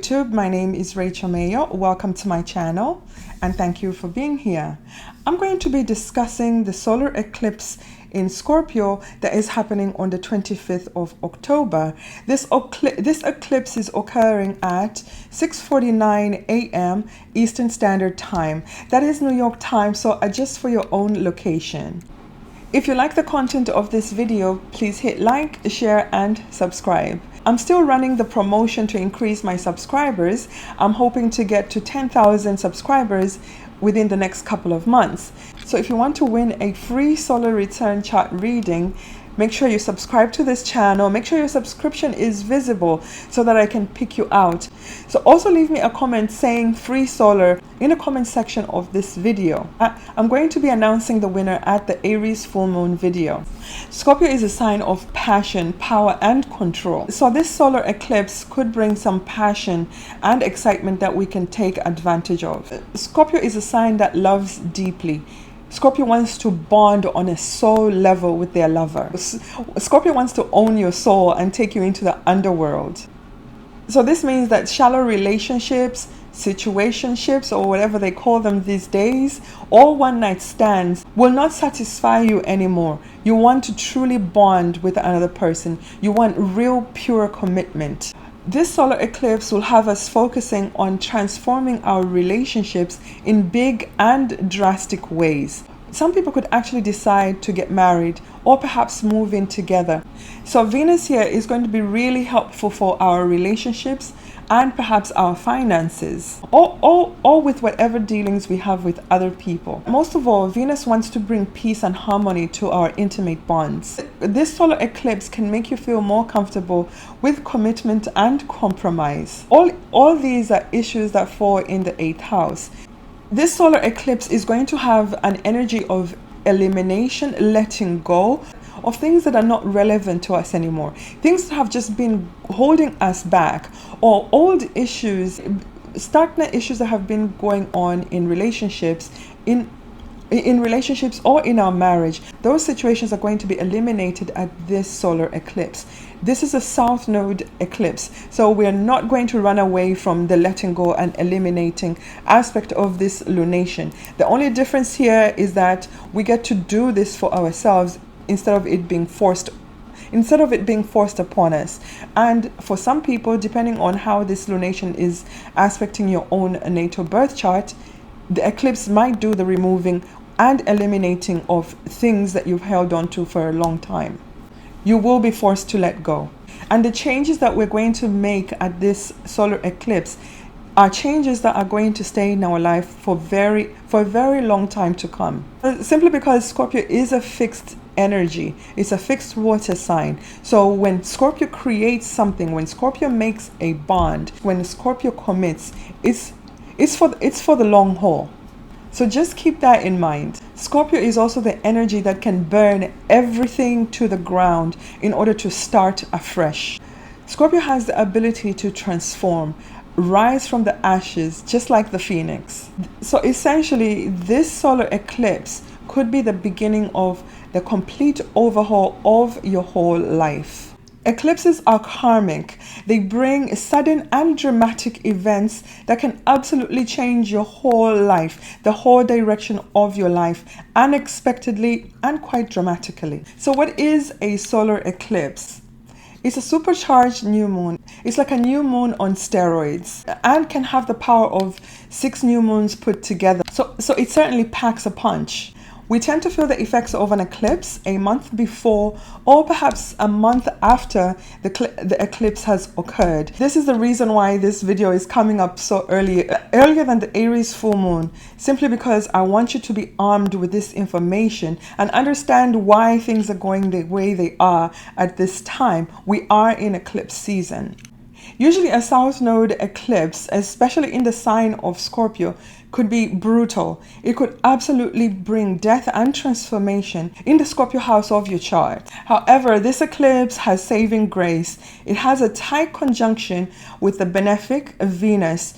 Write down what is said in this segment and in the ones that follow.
YouTube. My name is Rachel Mayo. Welcome to my channel and thank you for being here. I'm going to be discussing the solar eclipse in Scorpio that is happening on the 25th of October. This eclipse is occurring at 6:49 a.m. Eastern Standard Time. That is New York time, so adjust for your own location. If you like the content of this video, please hit like, share, and subscribe. I'm still running the promotion to increase my subscribers. I'm hoping to get to 10,000 subscribers within the next couple of months. So if you want to win a free solar return chart reading, make sure you subscribe to this channel. Make sure your subscription is visible so that I can pick you out. So also leave me a comment saying free solar in the comment section of this video. I'm going to be announcing the winner at the Aries full moon video. Scorpio is a sign of passion, power, and control. So this solar eclipse could bring some passion and excitement that we can take advantage of. Scorpio is a sign that loves deeply. Scorpio wants to bond on a soul level with their lover. Scorpio wants to own your soul and take you into the underworld. So this means that shallow relationships, situationships, or whatever they call them these days, or one-night stands will not satisfy you anymore. You want to truly bond with another person. You want real, pure commitment. This solar eclipse will have us focusing on transforming our relationships in big and drastic ways. Some people could actually decide to get married or perhaps move in together. So Venus here is going to be really helpful for our relationships and perhaps our finances or with whatever dealings we have with other people. Most of all, Venus wants to bring peace and harmony to our intimate bonds. This solar eclipse can make you feel more comfortable with commitment and compromise. All these are issues that fall in the 8th house. This solar eclipse is going to have an energy of elimination, letting go of things that are not relevant to us anymore, things that have just been holding us back, or old issues, stagnant issues that have been going on in relationships, in relationships or in our marriage. Those situations are going to be eliminated at this solar eclipse. This is a south node eclipse, so we're not going to run away from the letting go and eliminating aspect of this lunation. The only difference here is that we get to do this for ourselves instead of it being forced upon us. And for some people, depending on how this lunation is aspecting your own natal birth chart, the eclipse might do the removing and eliminating of things that you've held on to for a long time. You will be forced to let go. And the changes that we're going to make at this solar eclipse are changes that are going to stay in our life for a very long time to come. Simply because Scorpio is a fixed energy. It's a fixed water sign. So when Scorpio creates something, when Scorpio makes a bond, when Scorpio commits, it's for the long haul. So just keep that in mind. Scorpio is also the energy that can burn everything to the ground in order to start afresh. Scorpio has the ability to transform, rise from the ashes, just like the phoenix. So essentially, this solar eclipse could be the beginning of the complete overhaul of your whole life. Eclipses are karmic. They bring sudden and dramatic events that can absolutely change your whole life, the whole direction of your life, unexpectedly and quite dramatically. So what is a solar eclipse? It's a supercharged new moon. It's like a new moon on steroids and can have the power of 6 new moons put together. So it certainly packs a punch. We tend to feel the effects of an eclipse a month before or perhaps a month after the eclipse has occurred. This is the reason why this video is coming up so earlier than the Aries full moon, simply because I want you to be armed with this information and understand why things are going the way they are at this time. We are in eclipse season. Usually a south node eclipse, especially in the sign of Scorpio, could be brutal. It could absolutely bring death and transformation in the Scorpio house of your chart. However, this eclipse has saving grace. It has a tight conjunction with the benefic Venus.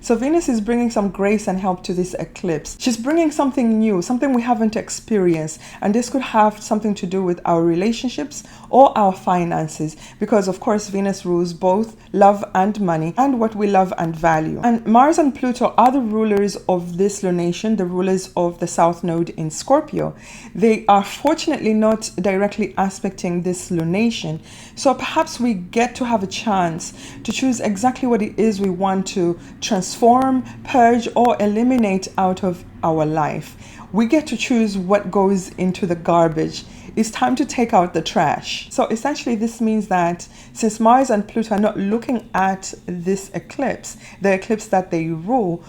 So Venus is bringing some grace and help to this eclipse. She's bringing something new, something we haven't experienced. And this could have something to do with our relationships or our finances, because of course Venus rules both love and money and what we love and value. And Mars and Pluto are the rulers of this lunation, the rulers of the South Node in Scorpio. They are fortunately not directly aspecting this lunation, so perhaps we get to have a chance to choose exactly what it is we want to transform, purge, or eliminate out of our life. We get to choose what goes into the garbage. It's time to take out the trash. So essentially this means that since Mars and Pluto are not looking at this eclipse, the eclipse that they rule,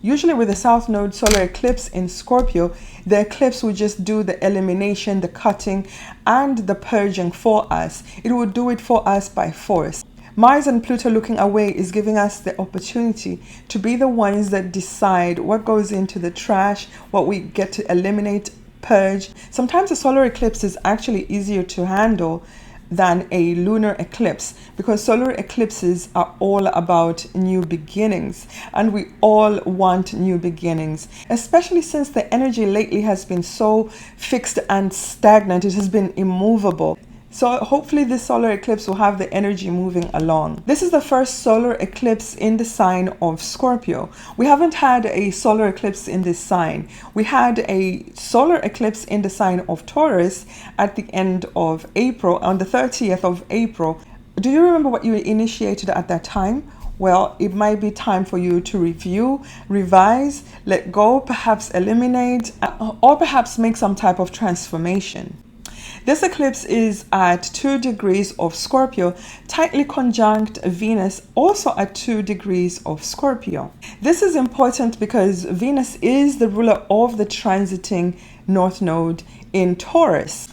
usually with the South Node solar eclipse in Scorpio, the eclipse will just do the elimination, the cutting, and the purging for us. It will do it for us by force. Mars and Pluto looking away is giving us the opportunity to be the ones that decide what goes into the trash, what we get to eliminate, purge. Sometimes a solar eclipse is actually easier to handle than a lunar eclipse, because solar eclipses are all about new beginnings, and we all want new beginnings, especially since the energy lately has been so fixed and stagnant. It has been immovable. So hopefully this solar eclipse will have the energy moving along. This is the first solar eclipse in the sign of Scorpio. We haven't had a solar eclipse in this sign. We had a solar eclipse in the sign of Taurus at the end of April, on the 30th of April. Do you remember what you initiated at that time? Well, it might be time for you to review, revise, let go, perhaps eliminate, or perhaps make some type of transformation. This eclipse is at 2 degrees of Scorpio, tightly conjunct Venus, also at 2 degrees of Scorpio. This is important because Venus is the ruler of the transiting North Node in Taurus.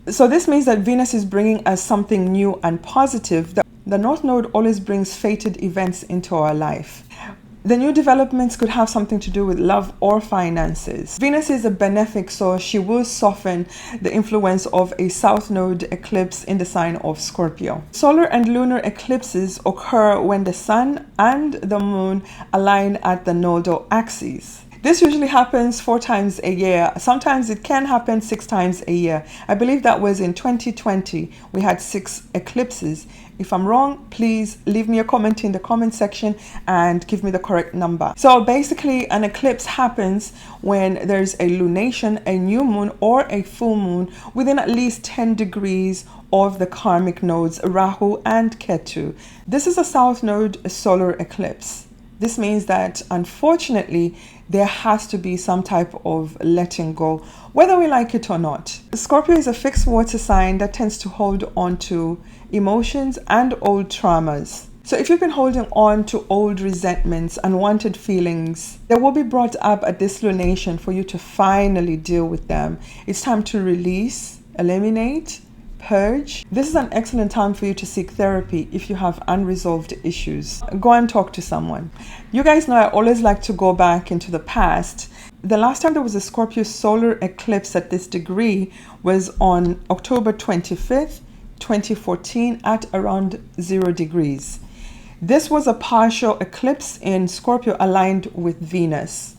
So this means that Venus is bringing us something new and positive. The North Node always brings fated events into our life. The new developments could have something to do with love or finances. Venus is a benefic, so she will soften the influence of a South Node eclipse in the sign of Scorpio. Solar and lunar eclipses occur when the sun and the moon align at the nodal axes. This usually happens 4 times a year. Sometimes it can happen 6 times a year. I believe that was in 2020. We had 6 eclipses. If I'm wrong, please leave me a comment in the comment section and give me the correct number. So basically, an eclipse happens when there's a lunation, a new moon, or a full moon within at least 10 degrees of the karmic nodes Rahu and Ketu. This is a South Node solar eclipse. This means that unfortunately, there has to be some type of letting go, whether we like it or not. Scorpio is a fixed water sign that tends to hold on to emotions and old traumas. So if you've been holding on to old resentments, unwanted feelings, they will be brought up at this lunation for you to finally deal with them. It's time to release, eliminate, purge. This is an excellent time for you to seek therapy if you have unresolved issues. Go and talk to someone. You guys know I always like to go back into the past. The last time there was a Scorpio solar eclipse at this degree was on October 25th, 2014 at around 0 degrees. This was a partial eclipse in Scorpio aligned with Venus,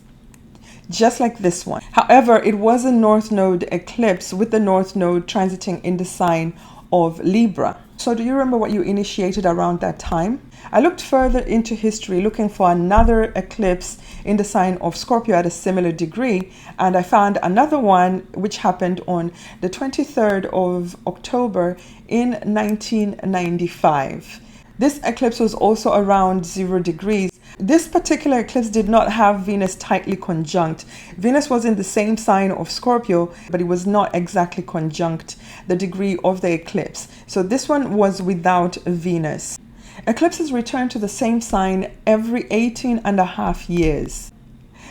just like this one. However, it was a North Node eclipse with the North Node transiting in the sign of Libra. So do you remember what you initiated around that time? I looked further into history looking for another eclipse in the sign of Scorpio at a similar degree, and I found another one which happened on the 23rd of October in 1995. This eclipse was also around 0 degrees. This particular eclipse did not have Venus tightly conjunct. Venus was in the same sign of Scorpio, but it was not exactly conjunct the degree of the eclipse. So this one was without Venus. Eclipses return to the same sign every 18.5 years.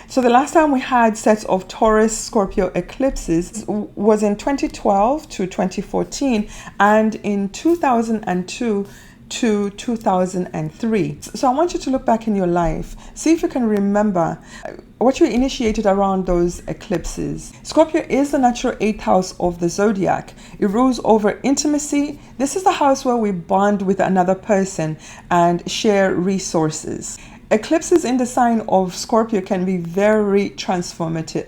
So the last time we had sets of Taurus-Scorpio eclipses was in 2012 to 2014 and in 2002 to 2003. So I want you to look back in your life, see if you can remember what you initiated around those eclipses. Scorpio is the natural 8th house of the zodiac. It rules over intimacy. This is the house where we bond with another person and share resources. Eclipses in the sign of Scorpio can be very transformative.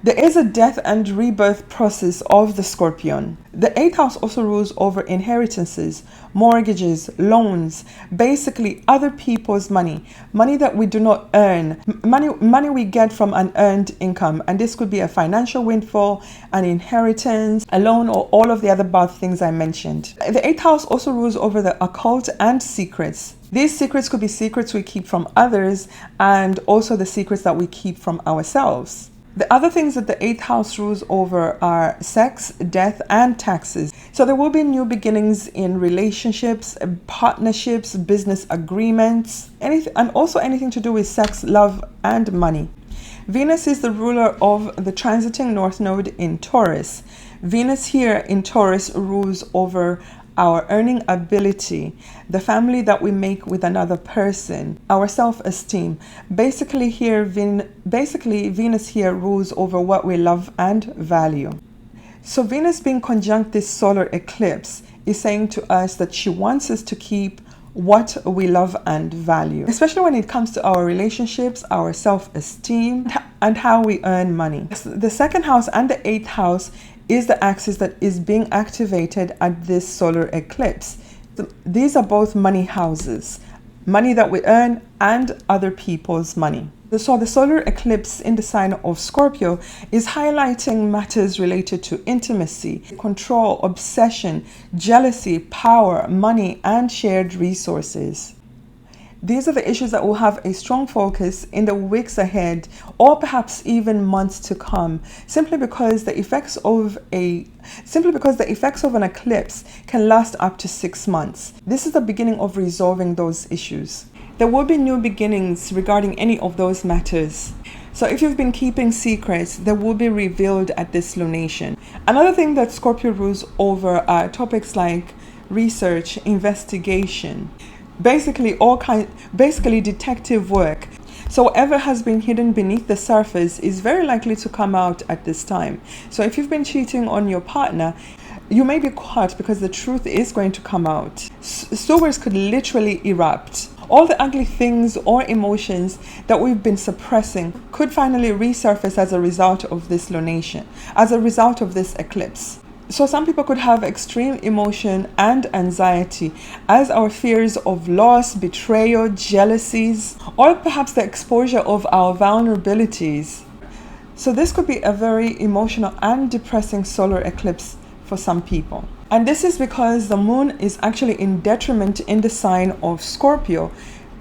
There is a death and rebirth process of the Scorpion. The eighth house also rules over inheritances, mortgages, loans, basically other people's money that we do not earn, money we get from unearned income. And this could be a financial windfall, an inheritance, a loan, or all of the other bad things I mentioned. The eighth house also rules over the occult and secrets. These secrets could be secrets we keep from others, and also the secrets that we keep from ourselves. The other things that the eighth house rules over are sex, death, and taxes. So there will be new beginnings in relationships, partnerships, business agreements, and also anything to do with sex, love, and money. Venus is the ruler of the transiting North Node in Taurus. Venus here in Taurus rules over our earning ability, the family that we make with another person, our self-esteem. Basically, Venus here rules over what we love and value. So Venus being conjunct this solar eclipse is saying to us that she wants us to keep what we love and value, especially when it comes to our relationships, our self-esteem, and how we earn money. The second house and the eighth house is the axis that is being activated at this solar eclipse. These are both money houses, money that we earn and other people's money. So the solar eclipse in the sign of Scorpio is highlighting matters related to intimacy, control, obsession, jealousy, power, money, and shared resources. These are the issues that will have a strong focus in the weeks ahead, or perhaps even months to come, simply because the effects of an eclipse can last up to 6 months. This is the beginning of resolving those issues. There will be new beginnings regarding any of those matters. So if you've been keeping secrets, they will be revealed at this lunation. Another thing that Scorpio rules over are topics like research, investigation, basically detective work. So whatever has been hidden beneath the surface is very likely to come out at this time. So if you've been cheating on your partner, you may be caught because the truth is going to come out. Sewers could literally erupt. All the ugly things or emotions that we've been suppressing could finally resurface as a result of this lunation, as a result of this eclipse. So some people could have extreme emotion and anxiety as our fears of loss, betrayal, jealousies, or perhaps the exposure of our vulnerabilities. So this could be a very emotional and depressing solar eclipse for some people. And this is because the moon is actually in detriment in the sign of Scorpio.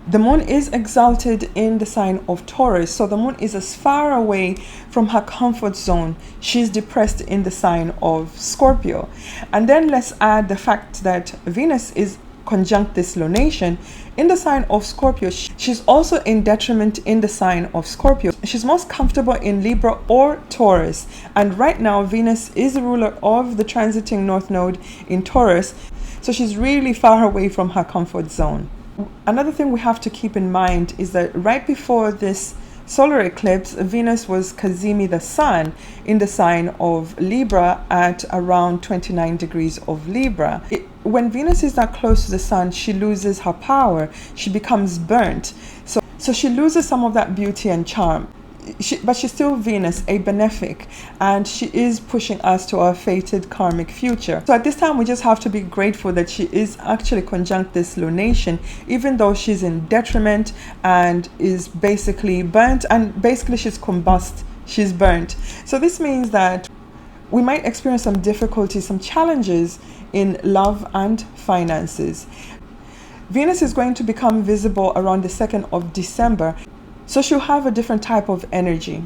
The moon is exalted in the sign of Taurus, so the moon is as far away from her comfort zone. She's depressed in the sign of Scorpio. And then let's add the fact that Venus is conjunct this lunation in the sign of Scorpio. She's also in detriment in the sign of Scorpio. She's most comfortable in Libra or Taurus. And right now, Venus is the ruler of the transiting North Node in Taurus, so she's really far away from her comfort zone. Another thing we have to keep in mind is that right before this solar eclipse, Venus was Cazimi the Sun in the sign of Libra at around 29 degrees of Libra. When Venus is that close to the Sun, she loses her power. She becomes burnt. So she loses some of that beauty and charm. But she's still Venus, a benefic, and she is pushing us to our fated karmic future. So at this time, we just have to be grateful that she is actually conjunct this lunation, even though she's in detriment and is basically burnt, and basically she's combust, she's burnt. So this means that we might experience some difficulties, some challenges in love and finances. Venus is going to become visible around the 2nd of December. So she'll have a different type of energy.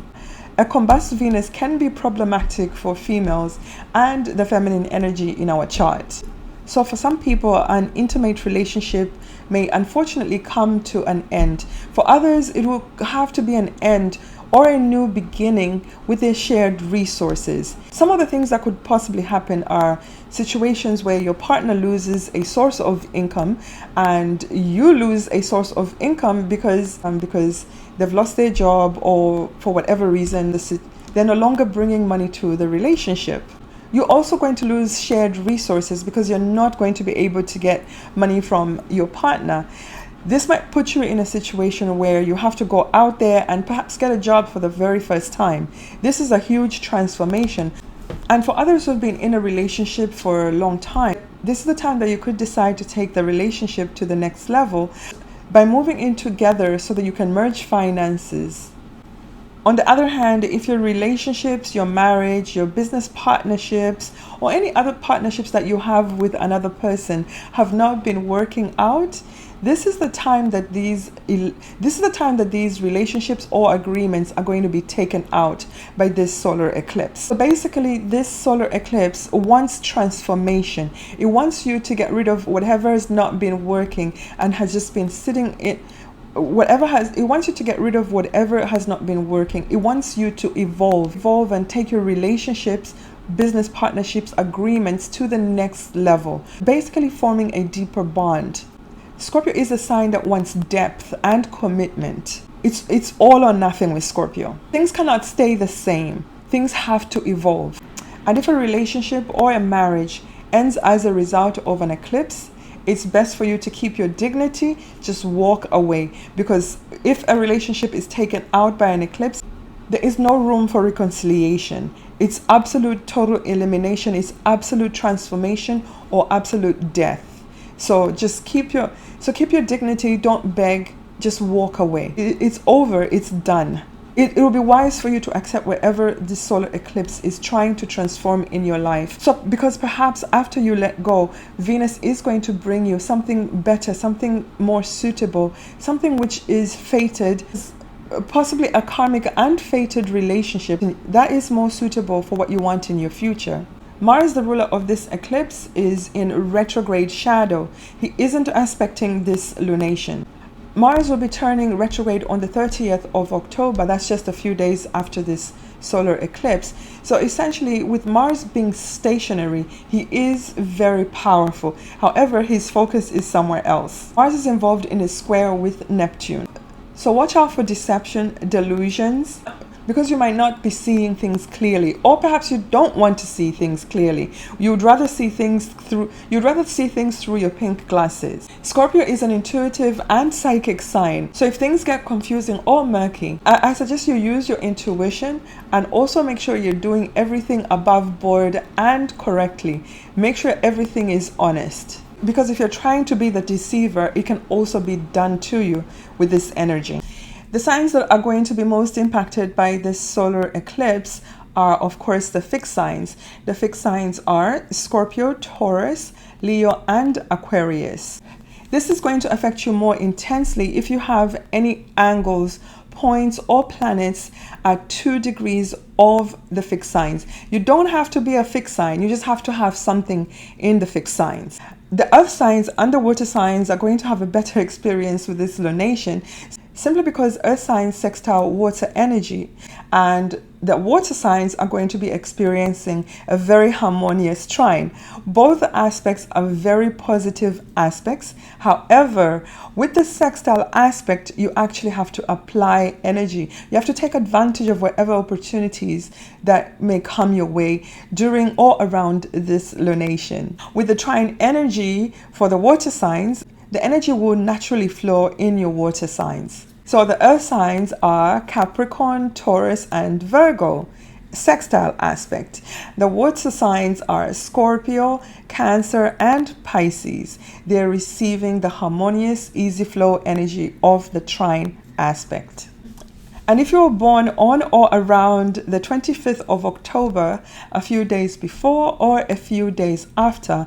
A combust Venus can be problematic for females and the feminine energy in our chart. So for some people, an intimate relationship may unfortunately come to an end. For others, it will have to be an end or a new beginning with their shared resources. Some of the things that could possibly happen are situations where your partner loses a source of income and you lose a source of income because they've lost their job, or for whatever reason they're no longer bringing money to the relationship. You're also going to lose shared resources because you're not going to be able to get money from your partner. This might put you in a situation where you have to go out there and perhaps get a job for the very first time. This is a huge transformation. And for others who have been in a relationship for a long time, this is the time that you could decide to take the relationship to the next level by moving in together so that you can merge finances. On the other hand, if your relationships, your marriage, your business partnerships, or any other partnerships that you have with another person have not been working out, this is the time that these relationships or agreements are going to be taken out by this solar eclipse. So basically, this solar eclipse wants transformation. It wants you to get rid of whatever has not been working and has just been sitting in it wants you to get rid of whatever has not been working. It wants you to evolve and take your relationships, business partnerships, agreements to the next level, basically forming a deeper bond. Scorpio is a sign that wants depth and commitment. It's all or nothing with Scorpio. Things cannot stay the same. Things have to evolve. And if a relationship or a marriage ends as a result of an eclipse, it's best for you to keep your dignity, just walk away. Because if a relationship is taken out by an eclipse, there is no room for reconciliation. It's absolute total elimination. It's absolute transformation or absolute death. So just keep your dignity. Don't beg. Just walk away. It's over. It's done. It will be wise for you to accept whatever this solar eclipse is trying to transform in your life. So because perhaps after you let go, Venus is going to bring you something better, something more suitable, something which is fated, possibly a karmic and fated relationship that is more suitable for what you want in your future. Mars, the ruler of this eclipse, is in retrograde shadow. He isn't aspecting this lunation. Mars will be turning retrograde on the 30th of October. That's just a few days after this solar eclipse. So essentially, with Mars being stationary, he is very powerful. However, his focus is somewhere else. Mars is involved in a square with Neptune. So watch out for deception, delusions, because you might not be seeing things clearly, or perhaps you don't want to see things clearly. You'd rather see things through your pink glasses. Scorpio is an intuitive and psychic sign. So if things get confusing or murky, I suggest you use your intuition and also make sure you're doing everything above board and correctly. Make sure everything is honest. Because if you're trying to be the deceiver, it can also be done to you with this energy. The signs that are going to be most impacted by this solar eclipse are, of course, the fixed signs. The fixed signs are Scorpio, Taurus, Leo, and Aquarius. This is going to affect you more intensely if you have any angles, points, or planets at 2 degrees of the fixed signs. You don't have to be a fixed sign. You just have to have something in the fixed signs. The earth signs and the water signs are going to have a better experience with this lunation, simply because earth signs sextile water energy, and the water signs are going to be experiencing a very harmonious trine. Both aspects are very positive aspects. However, with the sextile aspect, you actually have to apply energy. You have to take advantage of whatever opportunities that may come your way during or around this lunation. With the trine energy for the water signs, the energy will naturally flow in your water signs. So the earth signs are Capricorn, Taurus, and Virgo, sextile aspect. The water signs are Scorpio, Cancer, and Pisces. They're receiving the harmonious, easy flow energy of the trine aspect. And if you were born on or around the 25th of October, a few days before or a few days after,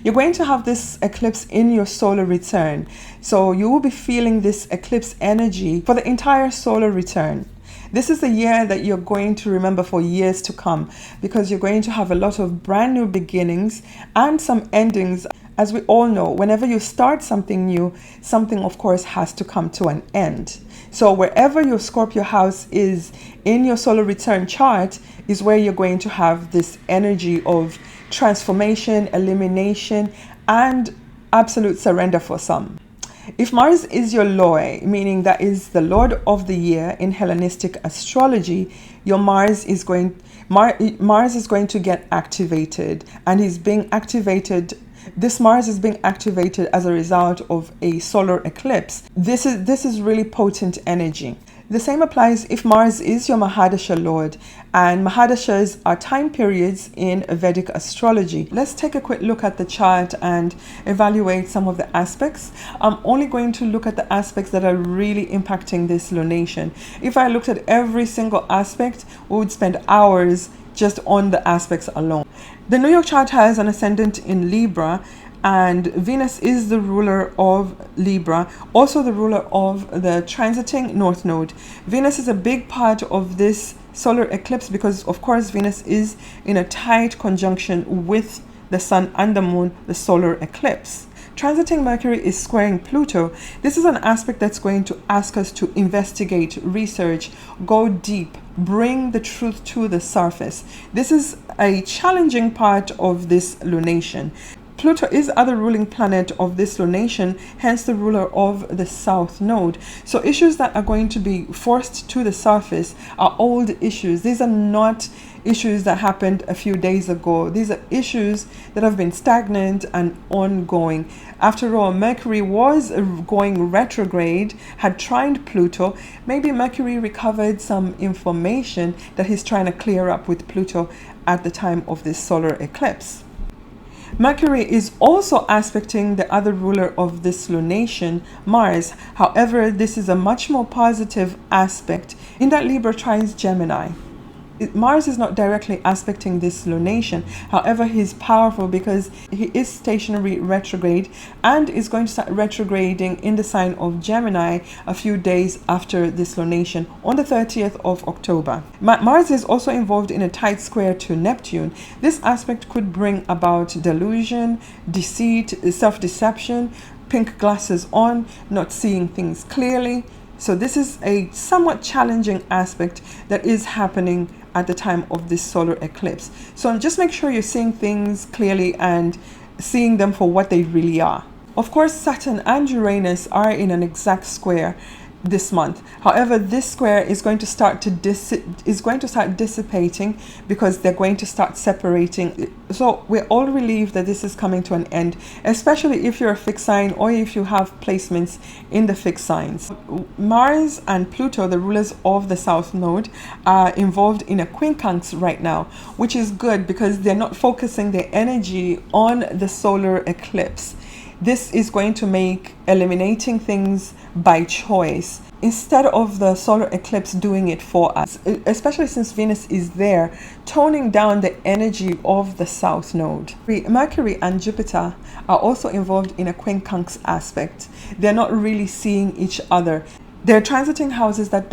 you're going to have this eclipse in your solar return. So you will be feeling this eclipse energy for the entire solar return. This is a year that you're going to remember for years to come, because you're going to have a lot of brand new beginnings and some endings. As we all know, whenever you start something new, something of course has to come to an end. So wherever your Scorpio house is in your solar return chart is where you're going to have this energy of transformation, elimination, and absolute surrender for some. If Mars is your Loi, meaning that is the Lord of the year in Hellenistic astrology, your Mars is going to get activated, and he's being activated This Mars is being activated as a result of a solar eclipse. This is really potent energy. The same applies if Mars is your Mahadasha Lord, and Mahadashas are time periods in Vedic astrology. Let's take a quick look at the chart and evaluate some of the aspects. I'm only going to look at the aspects that are really impacting this lunation. If I looked at every single aspect, we would spend hours just on the aspects alone. The New York chart has an ascendant in Libra, and Venus is the ruler of Libra, also the ruler of the transiting North Node. Venus is a big part of this solar eclipse because, of course, Venus is in a tight conjunction with the Sun and the Moon, the solar eclipse. Transiting Mercury is squaring Pluto. This is an aspect that's going to ask us to investigate, research, go deep, bring the truth to the surface. This is a challenging part of this lunation. Pluto is the ruling planet of this lunation, hence the ruler of the South Node. So issues that are going to be forced to the surface are old issues. These are not issues that happened a few days ago. These are issues that have been stagnant and ongoing. After all, Mercury was going retrograde, had trined Pluto. Maybe Mercury recovered some information that he's trying to clear up with Pluto at the time of this solar eclipse. Mercury is also aspecting the other ruler of this lunation, Mars. However, this is a much more positive aspect in that Libra trines Gemini. Mars is not directly aspecting this lunation. However, he's powerful because he is stationary retrograde and is going to start retrograding in the sign of Gemini a few days after this lunation on the 30th of October. Mars is also involved in a tight square to Neptune. This aspect could bring about delusion, deceit, self-deception, pink glasses on, not seeing things clearly. So this is a somewhat challenging aspect that is happening at the time of this solar eclipse. So just make sure you're seeing things clearly and seeing them for what they really are. Of course, Saturn and Uranus are in an exact square this month. However, this square is going to start dissipating because they're going to start separating. So we're all relieved that this is coming to an end, especially if you're a fixed sign or if you have placements in the fixed signs. Mars and Pluto, the rulers of the South Node, are involved in a quincunx right now, which is good because they're not focusing their energy on the solar eclipse. This is going to make eliminating things by choice instead of the solar eclipse doing it for us, especially since Venus is there, toning down the energy of the South Node. Mercury and Jupiter are also involved in a quincunx aspect. They're not really seeing each other. They're transiting houses that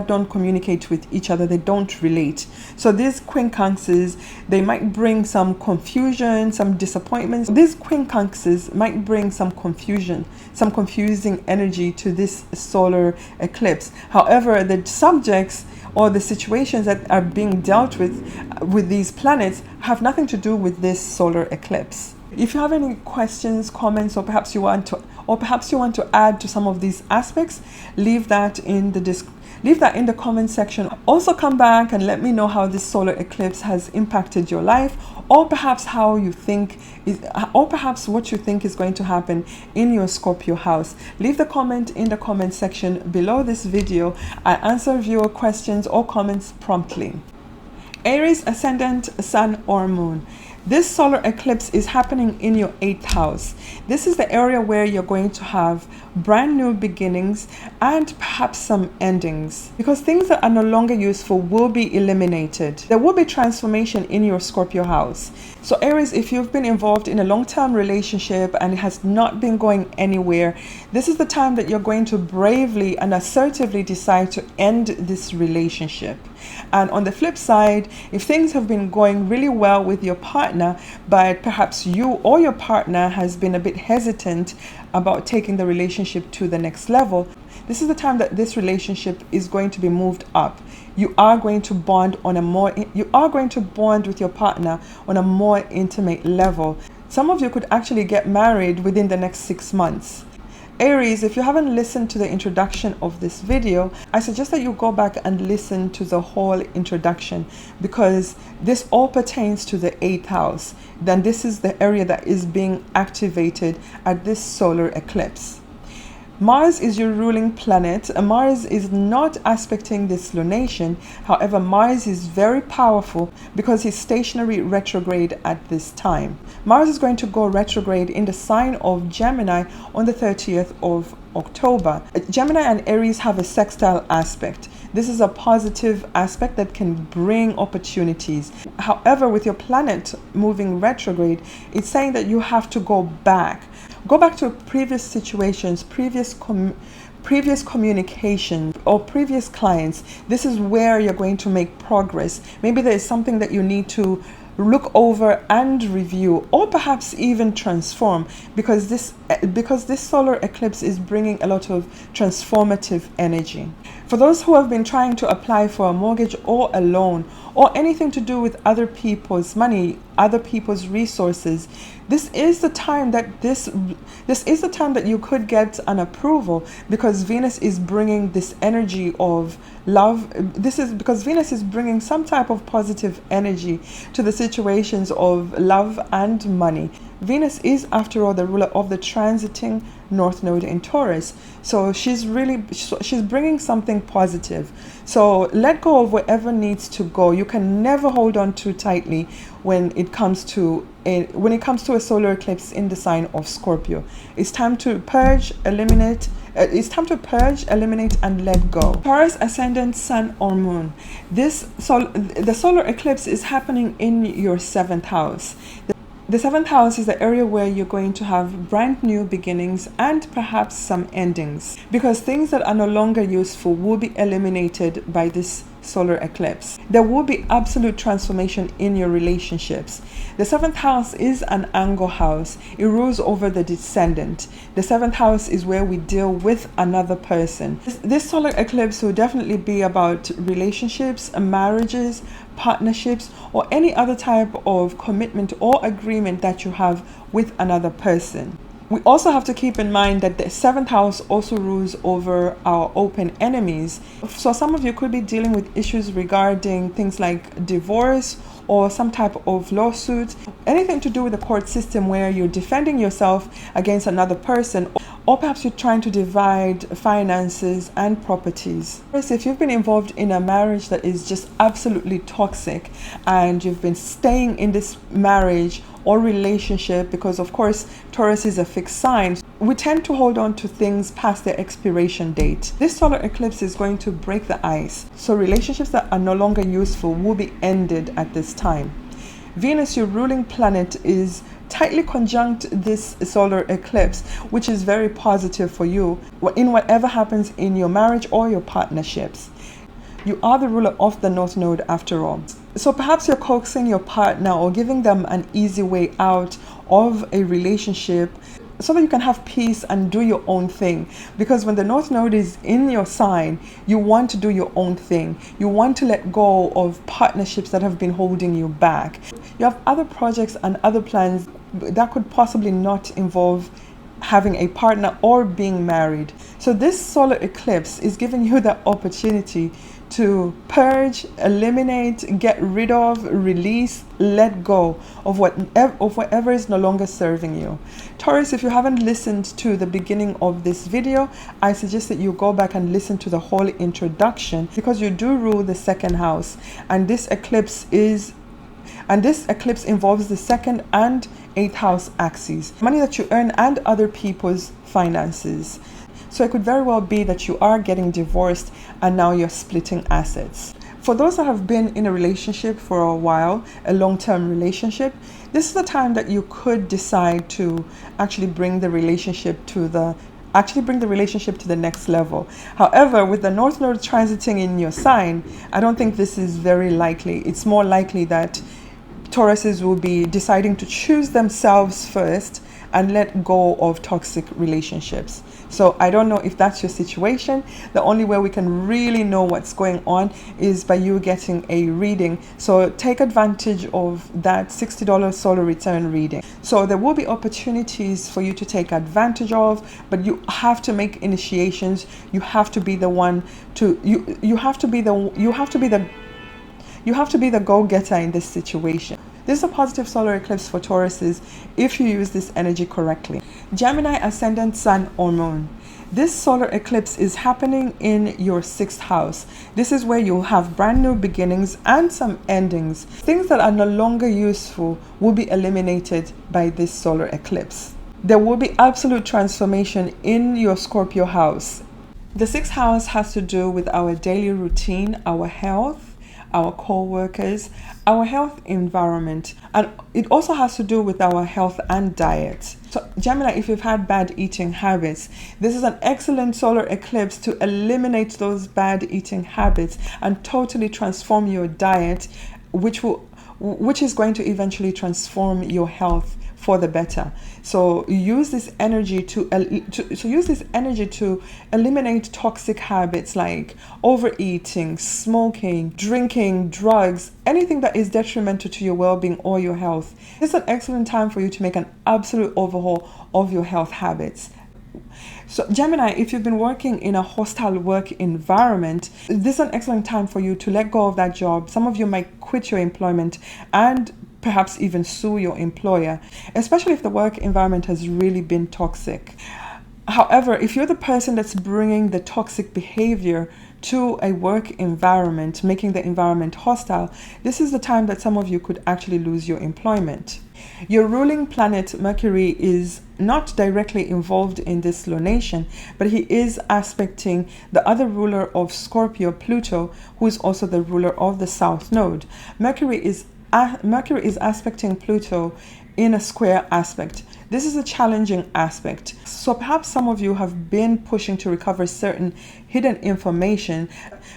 don't communicate with each other. They don't relate. So these quincunxes, they might bring some confusion, some disappointments. These quincunxes might bring some confusion, some confusing energy to this solar eclipse. However, the subjects or the situations that are being dealt with these planets have nothing to do with this solar eclipse. If you have any questions, comments, or perhaps you want to add to some of these aspects, leave that in the comment section. Also come back and let me know how this solar eclipse has impacted your life, or perhaps what you think is going to happen in your Scorpio house. Leave the comment in the comment section below this video. I answer viewer questions or comments promptly. Aries, ascendant, sun or moon. This solar eclipse is happening in your 8th house. This is the area where you're going to have brand new beginnings and perhaps some endings, because things that are no longer useful will be eliminated. There will be transformation in your Scorpio house. So Aries, if you've been involved in a long-term relationship and it has not been going anywhere, this is the time that you're going to bravely and assertively decide to end this relationship. And on the flip side, if things have been going really well with your partner, but perhaps you or your partner has been a bit hesitant about taking the relationship to the next level, this is the time that this relationship is going to be moved up. You are going to bond with your partner on a more intimate level. Some of you could actually get married within the next 6 months. Aries, if you haven't listened to the introduction of this video, I suggest that you go back and listen to the whole introduction, because this all pertains to the 8th house. Then this is the area that is being activated at this solar eclipse. Mars is your ruling planet. Mars is not aspecting this lunation. However, Mars is very powerful because he's stationary retrograde at this time. Mars is going to go retrograde in the sign of Gemini on the 30th of October. Gemini and Aries have a sextile aspect. This is a positive aspect that can bring opportunities. However, with your planet moving retrograde, it's saying that you have to go back to previous situations, previous communication, or previous clients. This is where you're going to make progress. Maybe there is something that you need to look over and review, or perhaps even transform, because this solar eclipse is bringing a lot of transformative energy. For those who have been trying to apply for a mortgage or a loan, or anything to do with other people's money, other people's resources, this is the time that you could get an approval, because Venus is bringing this energy of love. This is because Venus is bringing some type of positive energy to the situations of love and money. Venus is, after all, the ruler of the transiting North Node in Taurus. So she's bringing something positive. So let go of whatever needs to go. You can never hold on too tightly when it comes to a solar eclipse in the sign of Scorpio. It's time to purge, eliminate. Eliminate, and let go. Taurus, ascendant, sun, or moon. The solar eclipse is happening in your 7th house. The 7th house is the area where you're going to have brand new beginnings and perhaps some endings, because things that are no longer useful will be eliminated by this solar eclipse. There will be absolute transformation in your relationships. The 7th house is an angle house. It rules over the descendant. The 7th house is where we deal with another person. This solar eclipse will definitely be about relationships, marriages, partnerships, or any other type of commitment or agreement that you have with another person. We also have to keep in mind that the 7th house also rules over our open enemies. So some of you could be dealing with issues regarding things like divorce or some type of lawsuit, anything to do with the court system where you're defending yourself against another person, or perhaps you're trying to divide finances and properties. If you've been involved in a marriage that is just absolutely toxic, and you've been staying in this marriage or relationship, because of course Taurus is a fixed sign, we tend to hold on to things past their expiration date. This solar eclipse is going to break the ice, so relationships that are no longer useful will be ended at this time. Venus, your ruling planet, is tightly conjunct this solar eclipse, which is very positive for you in whatever happens in your marriage or your partnerships. You are the ruler of the North Node after all. So perhaps you're coaxing your partner or giving them an easy way out of a relationship so that you can have peace and do your own thing. Because when the North Node is in your sign, you want to do your own thing. You want to let go of partnerships that have been holding you back. You have other projects and other plans that could possibly not involve having a partner or being married. So this solar eclipse is giving you the opportunity to purge, eliminate, get rid of, release, let go of whatever is no longer serving you. Taurus, if you haven't listened to the beginning of this video, I suggest that you go back and listen to the whole introduction, because you do rule the 2nd house, and this eclipse involves the 2nd and 8th house axes, money that you earn and other people's finances. So it could very well be that you are getting divorced and now you're splitting assets. For those that have been in a relationship for a while, a long-term relationship, this is the time that you could decide to actually bring the relationship to the next level. However, with the North Node transiting in your sign, I don't think this is very likely. It's more likely that Tauruses will be deciding to choose themselves first and let go of toxic relationships. So I don't know if that's your situation. The only way we can really know what's going on is by you getting a reading. So take advantage of that $60 solar return reading. So there will be opportunities for you to take advantage of, but you have to make initiations. You have to be the one to you have to be the go-getter in this situation. This is a positive solar eclipse for Tauruses if you use this energy correctly. Gemini, Ascendant, Sun, or Moon. This solar eclipse is happening in your 6th house. This is where you'll have brand new beginnings and some endings. Things that are no longer useful will be eliminated by this solar eclipse. There will be absolute transformation in your Scorpio house. The 6th house has to do with our daily routine, our health, our co-workers, our health environment, and it also has to do with our health and diet. So Gemini, if you've had bad eating habits, this is an excellent solar eclipse to eliminate those bad eating habits and totally transform your diet, which is going to eventually transform your health for the better. So use this energy to eliminate toxic habits like overeating, smoking, drinking, drugs, anything that is detrimental to your well-being or your health. It's an excellent time for you to make an absolute overhaul of your health habits. So Gemini, if you've been working in a hostile work environment, this is an excellent time for you to let go of that job. Some of you might quit your employment and perhaps even sue your employer, especially if the work environment has really been toxic. However, if you're the person that's bringing the toxic behavior to a work environment, making the environment hostile, this is the time that some of you could actually lose your employment. Your ruling planet Mercury is not directly involved in this lunation, but he is aspecting the other ruler of Scorpio, Pluto, who is also the ruler of the South Node. Mercury is aspecting Pluto in a square aspect. This is a challenging aspect. So perhaps some of you have been pushing to recover certain hidden information.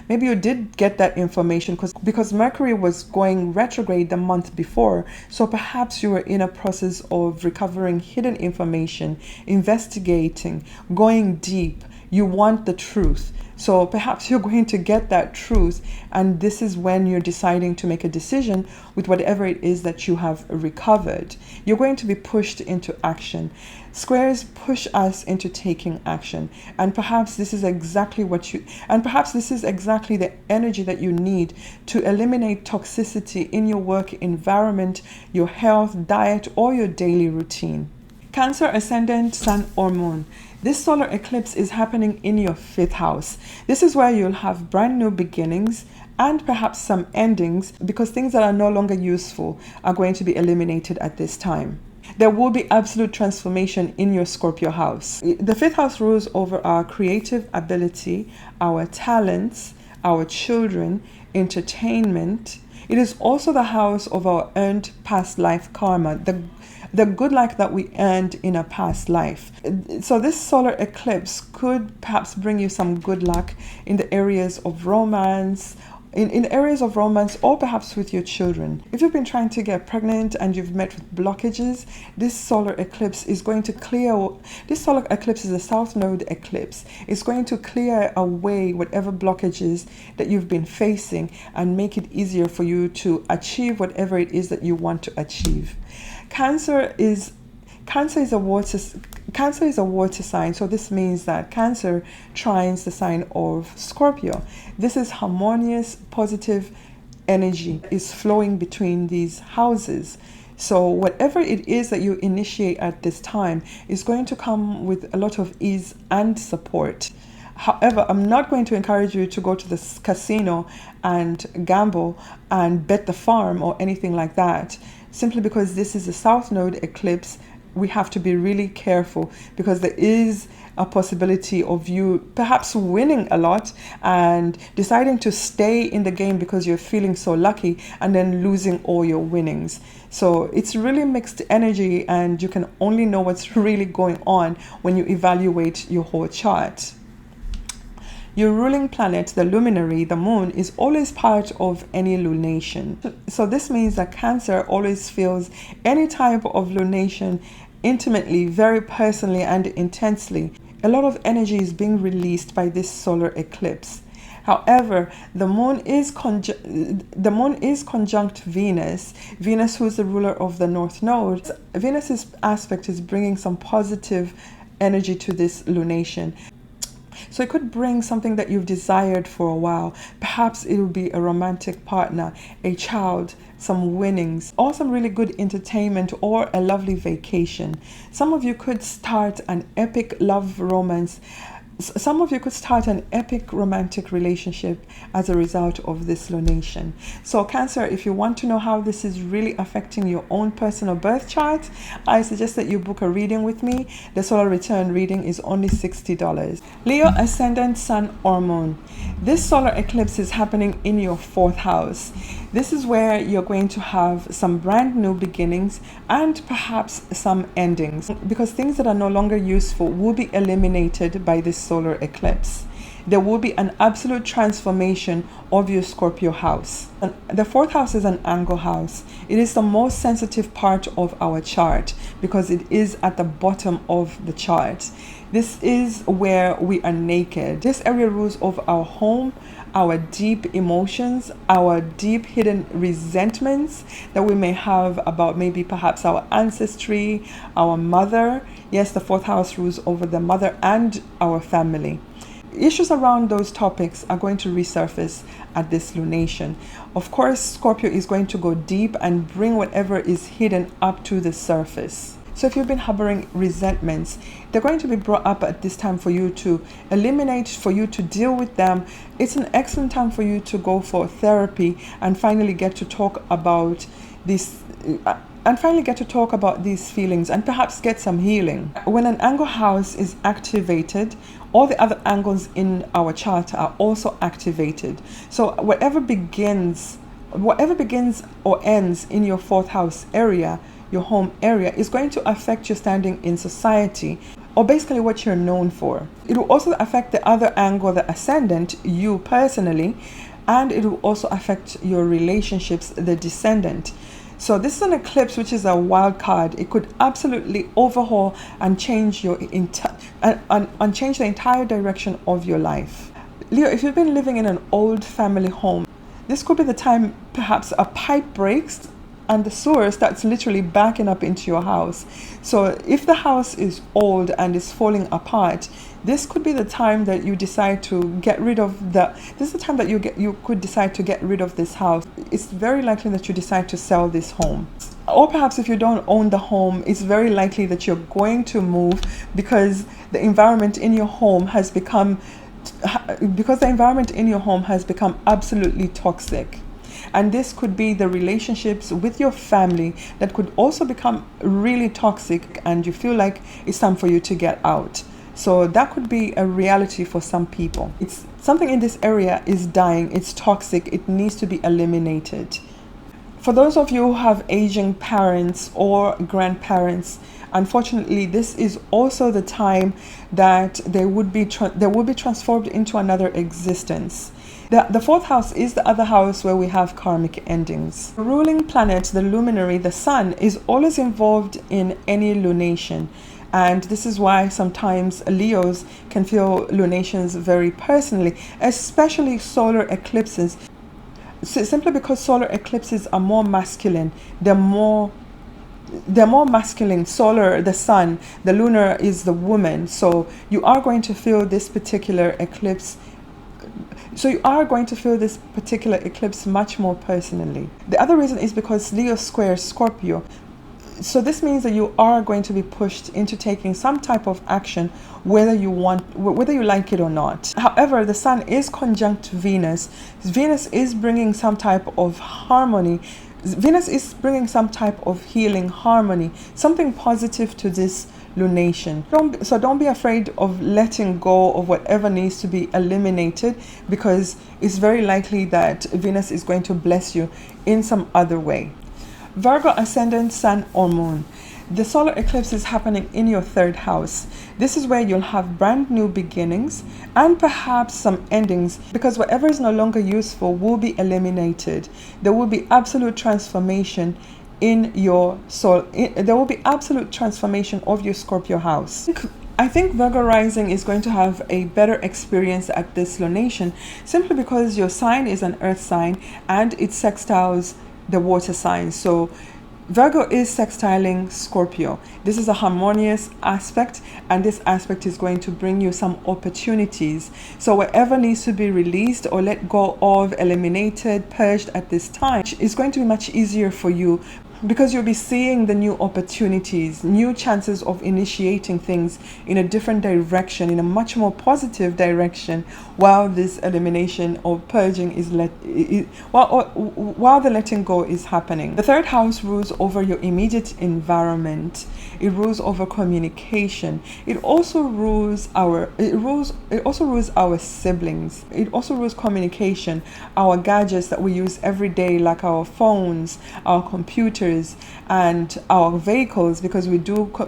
Maybe you did get that information because Mercury was going retrograde the month before. So perhaps you were in a process of recovering hidden information, investigating, going deep. You want the truth. So perhaps you're going to get that truth, and this is when you're deciding to make a decision with whatever it is that you have recovered. You're going to be pushed into action. Squares push us into taking action, and perhaps this is exactly the energy that you need to eliminate toxicity in your work environment, your health, diet, or your daily routine. Cancer, Ascendant, Sun, or Moon. This solar eclipse is happening in your 5th house. This is where you'll have brand new beginnings and perhaps some endings, because things that are no longer useful are going to be eliminated at this time. There will be absolute transformation in your Scorpio house. The 5th house rules over our creative ability, our talents, our children, entertainment. It is also the house of our earned past life karma, the good luck that we earned in a past life. So this solar eclipse could perhaps bring you some good luck in the areas of romance, in areas of romance, or perhaps with your children. If you've been trying to get pregnant and you've met with blockages, this solar eclipse is going to clear. This solar eclipse is a South Node eclipse. It's going to clear away whatever blockages that you've been facing and make it easier for you to achieve whatever it is that you want to achieve. Cancer is a water sign, so this means that Cancer trines the sign of Scorpio. This is harmonious, positive energy is flowing between these houses. So whatever it is that you initiate at this time is going to come with a lot of ease and support. However, I'm not going to encourage you to go to the casino and gamble and bet the farm or anything like that. Simply because this is a South Node eclipse, we have to be really careful, because there is a possibility of you perhaps winning a lot and deciding to stay in the game because you're feeling so lucky, and then losing all your winnings. So it's really mixed energy, and you can only know what's really going on when you evaluate your whole chart. Your ruling planet, the luminary, the moon, is always part of any lunation. So this means that Cancer always feels any type of lunation intimately, very personally and intensely. A lot of energy is being released by this solar eclipse. However, the moon is conjunct Venus. Venus, who is the ruler of the North Node. Venus's aspect is bringing some positive energy to this lunation. So it could bring something that you've desired for a while. Perhaps it will be a romantic partner, a child, some winnings, or some really good entertainment, or a lovely vacation. Some of you could start an epic love romance. Some of you could start an epic romantic relationship as a result of this lunation. So Cancer, if you want to know how this is really affecting your own personal birth chart, I suggest that you book a reading with me. The solar return reading is only $60. Leo, Ascendant, Sun, or Moon. This solar eclipse is happening in your 4th house. This is where you're going to have some brand new beginnings and perhaps some endings, because things that are no longer useful will be eliminated by this solar eclipse. There will be an absolute transformation of your Scorpio house. And the 4th house is an angle house. It is the most sensitive part of our chart because it is at the bottom of the chart. This is where we are naked. This area rules over our home, our deep emotions, our deep hidden resentments that we may have about maybe perhaps our ancestry, our mother. Yes, the 4th house rules over the mother and our family. Issues around those topics are going to resurface at this lunation. Of course, Scorpio is going to go deep and bring whatever is hidden up to the surface. So if you've been harboring resentments, they're going to be brought up at this time for you to eliminate, for you to deal with them. It's an excellent time for you to go for therapy and finally get to talk about this. These feelings and perhaps get some healing. When an angle house is activated, all the other angles in our chart are also activated. So whatever begins or ends in your 4th house area, your home area, is going to affect your standing in society, or basically what you're known for. It will also affect the other angle, the ascendant, you personally, and it will also affect your relationships, the descendant. So this is an eclipse, which is a wild card. It could absolutely overhaul and change your change the entire direction of your life. Leo, if you've been living in an old family home, this could be the time perhaps a pipe breaks and the sewer starts literally backing up into your house. So if the house is old and is falling apart, this could be the time that you decide to get rid of this is the time that you could decide to get rid of this house. It's very likely that you decide to sell this home. Or perhaps if you don't own the home, it's very likely that you're going to move because the environment in your home has become absolutely toxic. And this could be the relationships with your family that could also become really toxic, and you feel like it's time for you to get out. So that could be a reality for some people. It's something in this area is dying, it's toxic, it needs to be eliminated. For those of you who have aging parents or grandparents, unfortunately, this is also the time that they will be transformed into another existence. The 4th house is the other house where we have karmic endings. The ruling planet, the luminary, the sun, is always involved in any lunation. And this is why sometimes Leos can feel lunations very personally, especially solar eclipses. So simply because solar eclipses are more masculine, they're more masculine. Solar, the sun, the lunar is the woman. So you are going to feel this particular eclipse. So you are going to feel this particular eclipse much more personally. The other reason is because Leo squares Scorpio. So this means that you are going to be pushed into taking some type of action, whether you like it or not. However, the sun is conjunct Venus. Venus is bringing some type of harmony. Venus is bringing some type of healing, harmony, something positive to this lunation. Don't be afraid of letting go of whatever needs to be eliminated, because it's very likely that Venus is going to bless you in some other way. Virgo, Ascendant, Sun, or Moon. The solar eclipse is happening in your 3rd house. This is where you'll have brand new beginnings and perhaps some endings, because whatever is no longer useful will be eliminated. There will be absolute transformation in your soul. There will be absolute transformation of your Scorpio house. I think Virgo rising is going to have a better experience at this lunation, simply because your sign is an earth sign and it sextiles the water sign. So Virgo is sextiling Scorpio. This is a harmonious aspect, and this aspect is going to bring you some opportunities. So whatever needs to be released or let go of, eliminated, purged at this time is going to be much easier for you, because you'll be seeing the new opportunities, new chances of initiating things in a different direction, in a much more positive direction, while this elimination or purging is while the letting go is happening. The third house rules over your immediate environment. It rules over communication. It also rules our siblings. It also rules communication, our gadgets that we use every day, like our phones, our computers, and our vehicles, because we do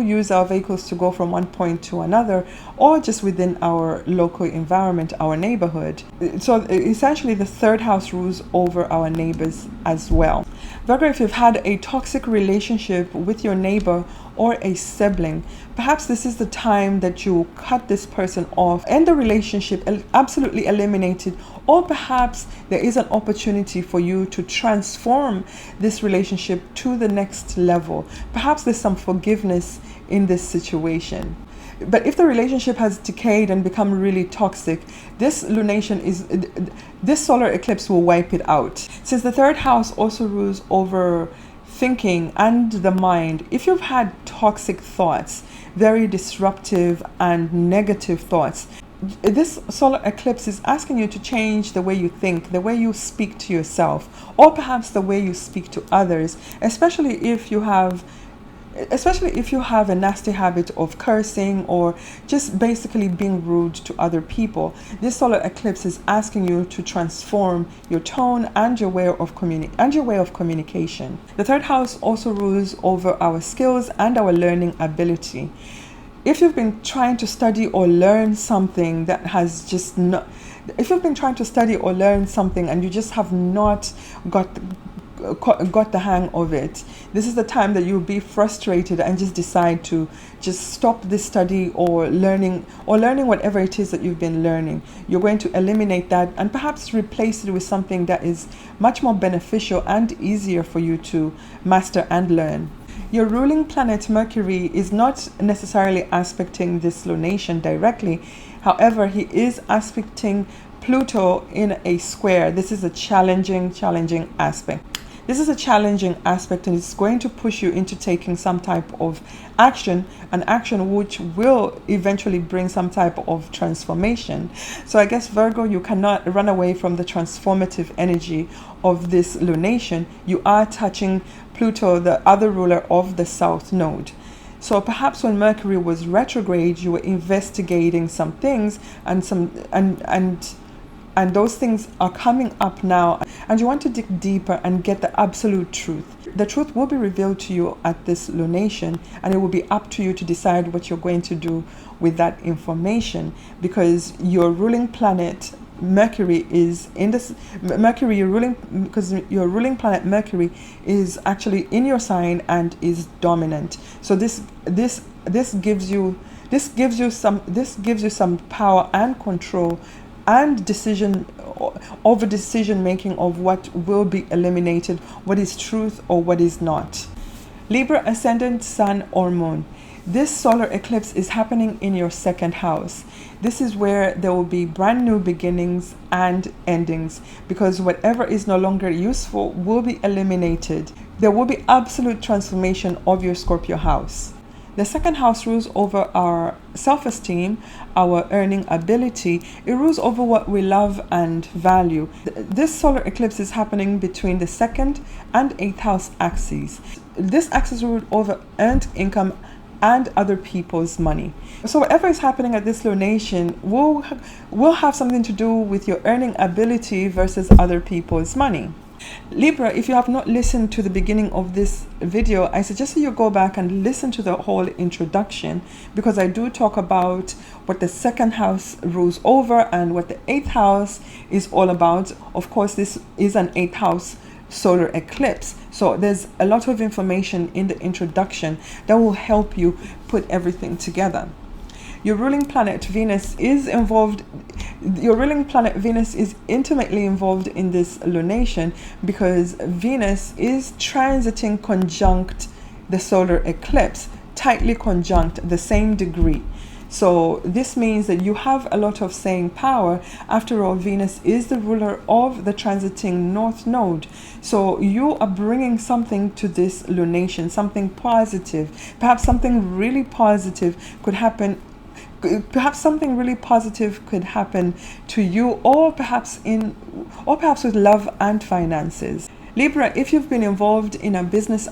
use our vehicles to go from one point to another, or just within our local environment, our neighborhood. So essentially the third house rules over our neighbors as well. Virgo, if you've had a toxic relationship with your neighbor or a sibling, perhaps this is the time that you cut this person off, end the relationship, absolutely eliminate it, or perhaps there is an opportunity for you to transform this relationship to the next level. Perhaps there's some forgiveness in this situation. But if the relationship has decayed and become really toxic, this solar eclipse will wipe it out. Since the third house also rules over thinking and the mind, if you've had toxic thoughts, very disruptive and negative thoughts, this solar eclipse is asking you to change the way you think, the way you speak to yourself, or perhaps the way you speak to others, especially if you have a nasty habit of cursing or just basically being rude to other people. This solar eclipse is asking you to transform your tone and your way of communication. The third house also rules over our skills and our learning ability. If you've been trying to study or learn something and you just have not got the hang of it, this is the time that you'll be frustrated and just decide to just stop this study or learning whatever it is that you've been learning. You're going to eliminate that and perhaps replace it with something that is much more beneficial and easier for you to master and learn. Your ruling planet Mercury is not necessarily aspecting this lunation directly. However, he is aspecting Pluto in a square. This is a challenging aspect. This is a challenging aspect, and it's going to push you into taking some type of action, an action which will eventually bring some type of transformation. So I guess, Virgo, you cannot run away from the transformative energy of this lunation. You are touching Pluto, the other ruler of the South Node. So perhaps when Mercury was retrograde, you were investigating some things, and those things are coming up now, and you want to dig deeper and get the absolute truth. The truth will be revealed to you at this lunation, and it will be up to you to decide what you're going to do with that information, because your ruling planet Mercury is in this your ruling planet Mercury is actually in your sign and is dominant. So this gives you some power and control and decision making of what will be eliminated, what is truth or what is not. Libra, ascendant, sun or moon. This solar eclipse is happening in your second house. This is where there will be brand new beginnings and endings, because whatever is no longer useful will be eliminated. There will be absolute transformation of your Scorpio house. The second house rules over our self-esteem, our earning ability. It rules over what we love and value. This solar eclipse is happening between the second and 8th house axes. This axis rules over earned income and other people's money. So whatever is happening at this lunation will have something to do with your earning ability versus other people's money. Libra, if you have not listened to the beginning of this video, I suggest that you go back and listen to the whole introduction, because I do talk about what the second house rules over and what the 8th house is all about. Of course, this is an 8th house solar eclipse. So there's a lot of information in the introduction that will help you put everything together. Your ruling planet Venus is involved. Your ruling planet Venus is intimately involved in this lunation because Venus is transiting conjunct the solar eclipse, tightly conjunct, the same degree. So this means that you have a lot of saying power. After all, Venus is the ruler of the transiting north node. So you are bringing something to this lunation, something positive. Perhaps something really positive could happen. Perhaps something really positive could happen to you, or perhaps with love and finances. Libra, if you've been involved in a business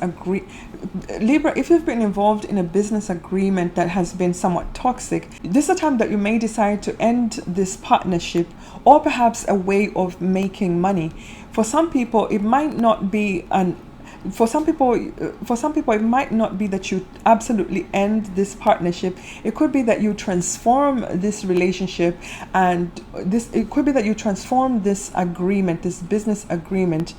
agreement that has been somewhat toxic, this is a time that you may decide to end this partnership, or perhaps a way of making money. For some people, it might not be for some people, it might not be that you absolutely end this partnership. It could be that you transform this relationship, and it could be that you transform this agreement, this business agreement.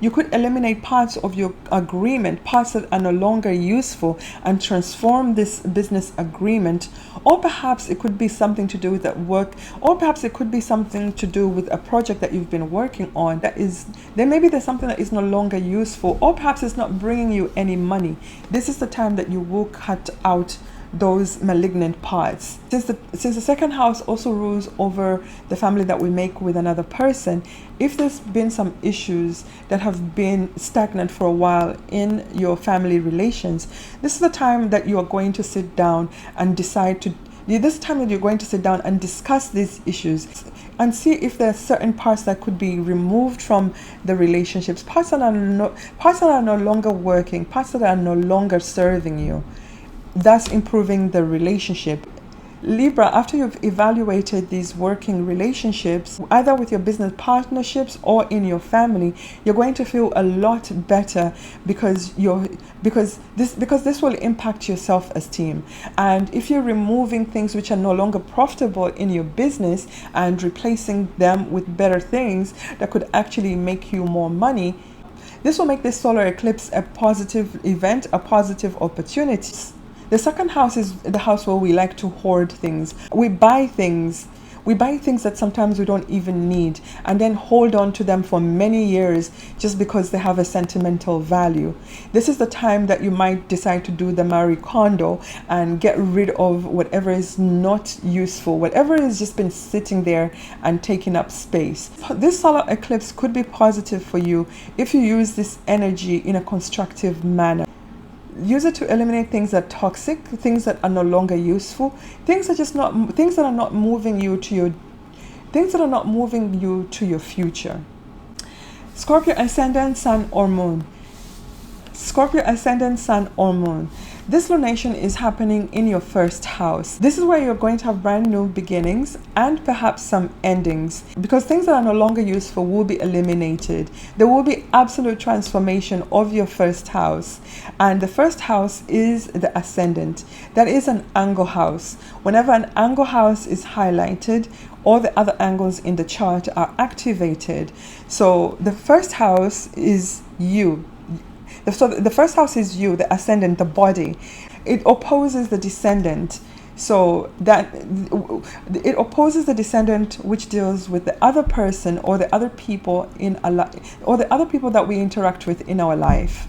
You could eliminate parts of your agreement, parts that are no longer useful, and transform this business agreement. Or perhaps it could be something to do with that work, or perhaps it could be something to do with a project that you've been working on. There's something that is no longer useful, or perhaps it's not bringing you any money. This is the time that you will cut out those malignant parts. Since the second house also rules over the family that we make with another person, if there's been some issues that have been stagnant for a while in your family relations, this is the time that you are going to sit down and discuss these issues and see if there are certain parts that could be removed from the relationships, parts that are no longer working, parts that are no longer serving you, thus improving the relationship. Libra, after you've evaluated these working relationships, either with your business partnerships or in your family, you're going to feel a lot better because this will impact your self-esteem. And if you're removing things which are no longer profitable in your business and replacing them with better things that could actually make you more money, this will make this solar eclipse a positive event, a positive opportunity. The second house is the house where we like to hoard things. We buy things that sometimes we don't even need, and then hold on to them for many years just because they have a sentimental value. This is the time that you might decide to do the Marie Kondo and get rid of whatever is not useful, whatever has just been sitting there and taking up space. This solar eclipse could be positive for you if you use this energy in a constructive manner. Use it to eliminate things that are toxic, things that are no longer useful, things that are not moving you to your future. Scorpio ascendant, sun or moon. Scorpio ascendant, sun or moon. This lunation is happening in your first house. This is where you're going to have brand new beginnings and perhaps some endings, because things that are no longer useful will be eliminated. There will be absolute transformation of your first house. And the first house is the ascendant. That is an angle house. Whenever an angle house is highlighted, all the other angles in the chart are activated. So the first house is you. So the first house is you, the ascendant, the body. It opposes the descendant. So that it opposes the descendant, which deals with the other person or the other people in a life, or the other people that we interact with in our life.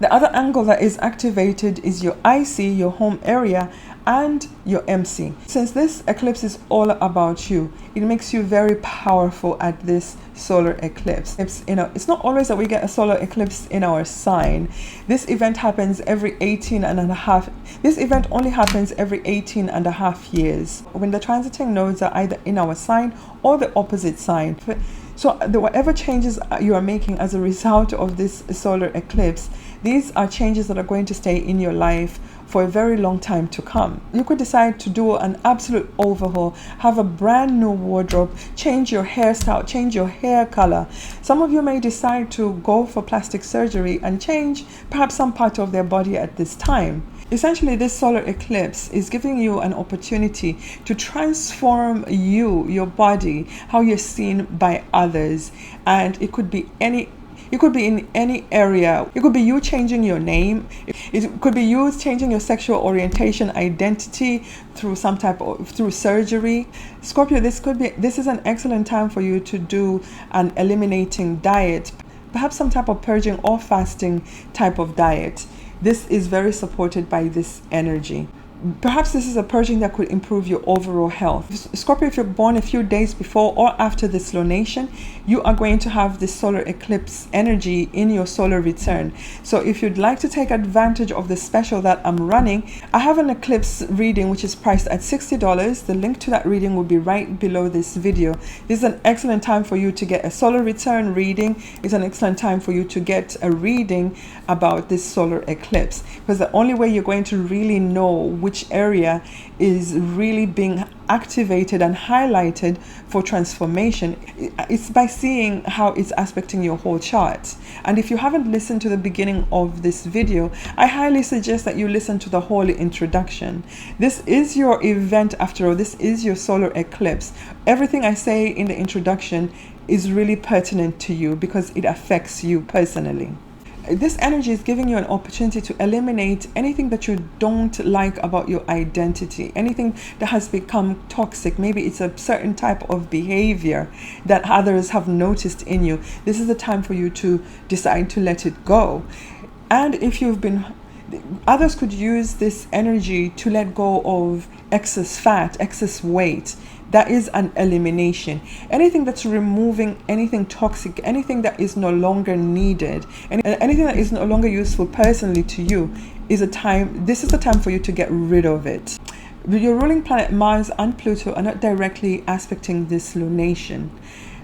The other angle that is activated is your IC, your home area, and your MC. Since this eclipse is all about you, it makes you very powerful at this solar eclipse. It's not always that we get a solar eclipse in our sign. This event happens every 18 and a half. This event only happens every 18 and a half years, when the transiting nodes are either in our sign or the opposite sign. So whatever changes you are making as a result of this solar eclipse, these are changes that are going to stay in your life for a very long time to come. You could decide to do an absolute overhaul, have a brand new wardrobe, change your hairstyle, change your hair color. Some of you may decide to go for plastic surgery and change perhaps some part of their body at this time. Essentially, this solar eclipse is giving you an opportunity to transform your body, how you're seen by others. And it could be in any area. It could be you changing your name. It could be you changing your sexual orientation, identity through through surgery. Scorpio, this is an excellent time for you to do an eliminating diet, perhaps some type of purging or fasting type of diet. This is very supported by this energy. Perhaps this is a purging that could improve your overall health. Scorpio, if you're born a few days before or after this lunation, you are going to have this solar eclipse energy in your solar return. So if you'd like to take advantage of the special that I'm running, I have an eclipse reading which is priced at $60. The link to that reading will be right below this video. This is an excellent time for you to get a solar return reading. It's an excellent time for you to get a reading about this solar eclipse, because the only way you're going to really know which area is really being activated and highlighted for transformation, it's by seeing how it's aspecting your whole chart. And if you haven't listened to the beginning of this video, I highly suggest that you listen to the whole introduction. This is your event after all. This is your solar eclipse. Everything I say in the introduction is really pertinent to you because it affects you personally. This energy is giving you an opportunity to eliminate anything that you don't like about your identity, anything that has become toxic. Maybe it's a certain type of behavior that others have noticed in you. This is the time for you to decide to let it go. And if others could use this energy to let go of excess fat, excess weight. That is an elimination. Anything that's removing anything toxic, anything that is no longer needed, anything that is no longer useful personally to you, this is the time for you to get rid of it. Your ruling planet Mars and Pluto are not directly aspecting this lunation.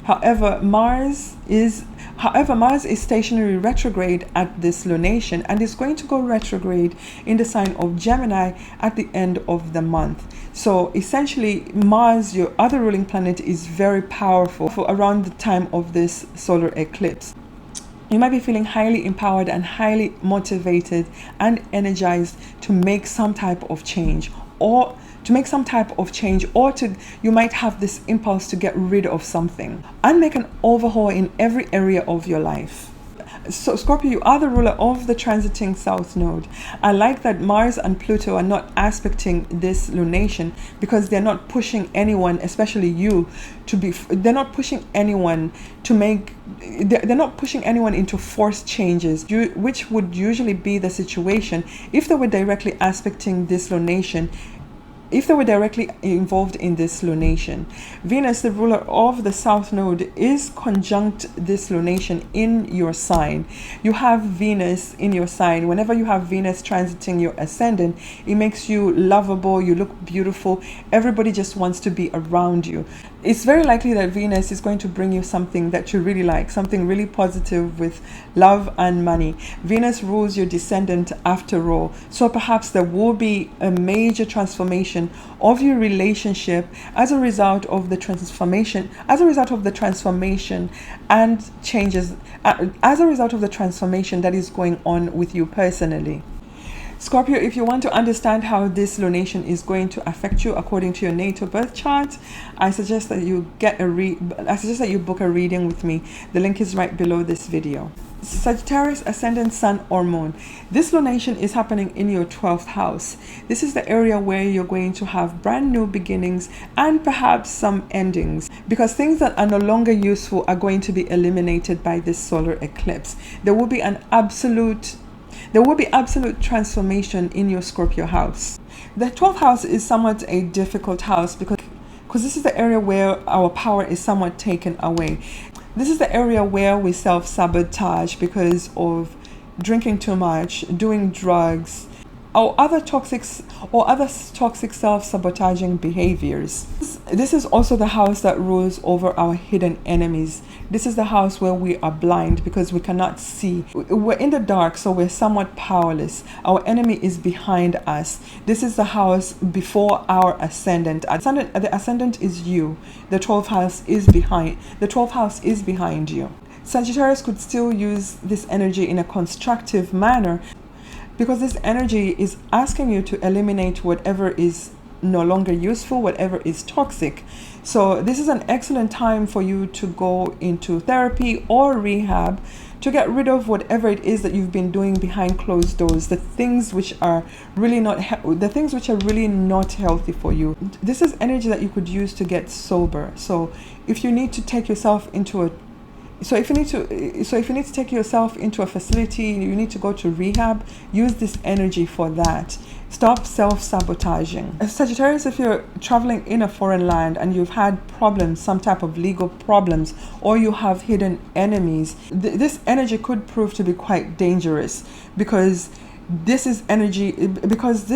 However, Mars is stationary retrograde at this lunation and is going to go retrograde in the sign of Gemini at the end of the month. So essentially, Mars, your other ruling planet, is very powerful for around the time of this solar eclipse. You might be feeling highly empowered and highly motivated and energized to make some type of change, or you might have this impulse to get rid of something and make an overhaul in every area of your life. So Scorpio, you are the ruler of the transiting south node. I like that Mars and Pluto are not aspecting this lunation because they're not pushing anyone, especially you, they're not pushing anyone into forced changes, which would usually be the situation if they were directly aspecting this lunation. If they were directly involved in this lunation. Venus, the ruler of the south node, is conjunct this lunation in your sign. You have Venus in your sign. Whenever you have Venus transiting your ascendant, it makes you lovable, you look beautiful, everybody just wants to be around you. It's very likely that Venus is going to bring you something that you really like, something really positive with love and money. Venus rules your descendant after all. So perhaps there will be a major transformation of your relationship as a result of the transformation and changes, as a result of the transformation that is going on with you personally. Scorpio, if you want to understand how this lunation is going to affect you according to your natal birth chart, I suggest that you book a reading with me. The link is right below this video. Sagittarius, ascendant, sun or moon. This lunation is happening in your 12th house. This is the area where you're going to have brand new beginnings and perhaps some endings, because things that are no longer useful are going to be eliminated by this solar eclipse. There will be absolute transformation in your Scorpio house. The 12th house is somewhat a difficult house because this is the area where our power is somewhat taken away. This is the area where we self-sabotage because of drinking too much, doing drugs, or other toxic self-sabotaging behaviors. This is also the house that rules over our hidden enemies. This is the house where we are blind because we cannot see. We're in the dark, so we're somewhat powerless. Our enemy is behind us. This is the house before our ascendant. The ascendant is you. The 12th house is behind. The 12th house is behind you. Sagittarius could still use this energy in a constructive manner. because this energy is asking you to eliminate whatever is no longer useful, whatever is toxic. So this is an excellent time for you to go into therapy or rehab to get rid of whatever it is that you've been doing behind closed doors, the things which are really not healthy for you. This is energy that you could use to get sober. So if you need to take yourself into a if you need to take yourself into a facility, you need to go to rehab, use this energy for that. Stop self-sabotaging. Sagittarius, if you're traveling in a foreign land and you've had problems, some type of legal problems, or you have hidden enemies, this energy could prove to be quite dangerous, because this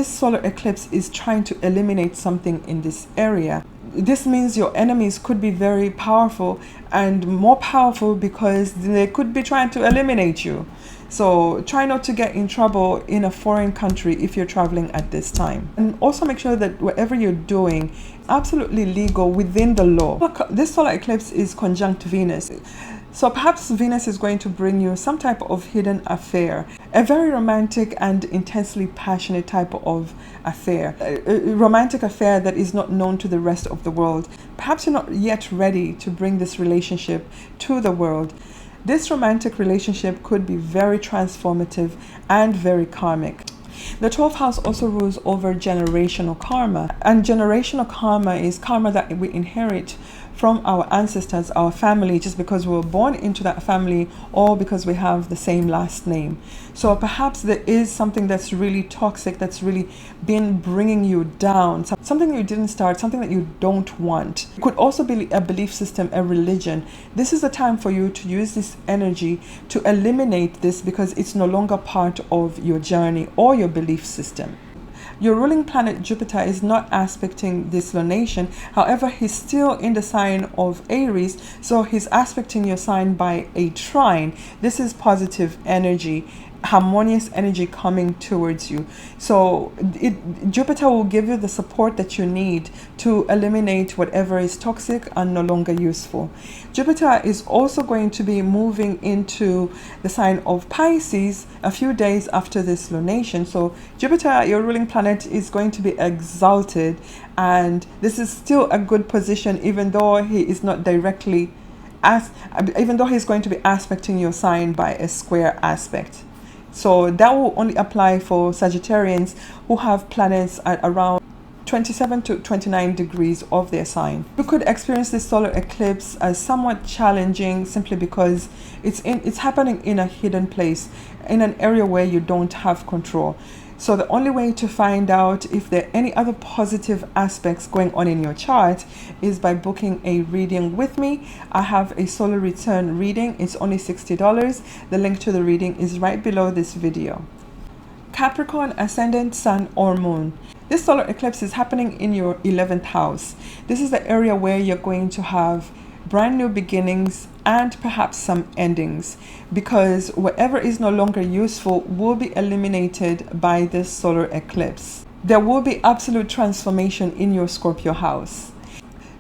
solar eclipse is trying to eliminate something in this area. This means your enemies could be very powerful, and more powerful because they could be trying to eliminate you. So try not to get in trouble in a foreign country if you're traveling at this time. And also make sure that whatever you're doing, absolutely legal within the law. This solar eclipse is conjunct Venus. So perhaps Venus is going to bring you some type of hidden affair, a very romantic and intensely passionate type of affair, a romantic affair that is not known to the rest of the world. Perhaps you're not yet ready to bring this relationship to the world. This romantic relationship could be very transformative and very karmic. The 12th house also rules over generational karma, and generational karma is karma that we inherit from our ancestors, our family, just because we were born into that family or because we have the same last name. So perhaps there is something that's really toxic, that's really been bringing you down, something you didn't start, something that you don't want. It could also be a belief system, a religion. This is the time for you to use this energy to eliminate this, because it's no longer part of your journey or your belief system. Your ruling planet Jupiter is not aspecting this lunation. However, he's still in the sign of Aries, so he's aspecting your sign by a trine. This is positive energy, harmonious energy coming towards you. So Jupiter will give you the support that you need to eliminate whatever is toxic and no longer useful. Jupiter is also going to be moving into the sign of Pisces a few days after this lunation. So Jupiter, your ruling planet, is going to be exalted, and this is still a good position, even though he is not directly even though he's going to be aspecting your sign by a square aspect. So that will only apply for Sagittarians who have planets at around 27 to 29 degrees of their sign. You could experience this solar eclipse as somewhat challenging, simply because it's happening in a hidden place, in an area where you don't have control. So the only way to find out if there are any other positive aspects going on in your chart is by booking a reading with me. I have a solar return reading. It's only $60. The link to the reading is right below this video. Capricorn, Ascendant, Sun or Moon. This solar eclipse is happening in your 11th house. This is the area where you're going to have brand new beginnings and perhaps some endings, because whatever is no longer useful will be eliminated by this solar eclipse. There will be absolute transformation in your Scorpio house.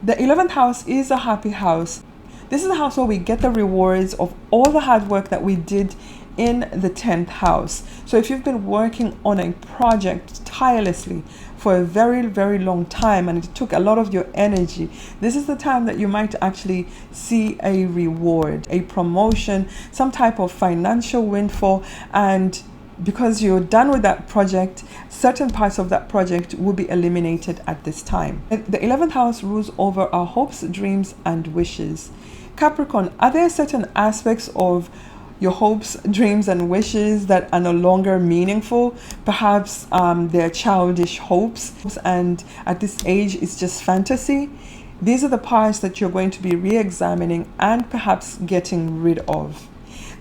The 11th house is a happy house. This is the house where we get the rewards of all the hard work that we did in the 10th house. So if you've been working on a project tirelessly for a very, very long time and it took a lot of your energy, this is the time that you might actually see a reward, a promotion, some type of financial windfall. And because you're done with that project, certain parts of that project will be eliminated at this time. The 11th house rules over our hopes, dreams and wishes. Capricorn, are there certain aspects of your hopes, dreams and wishes that are no longer meaningful? Perhaps they're childish hopes, and at this age it's just fantasy. These are the parts that you're going to be re-examining and perhaps getting rid of.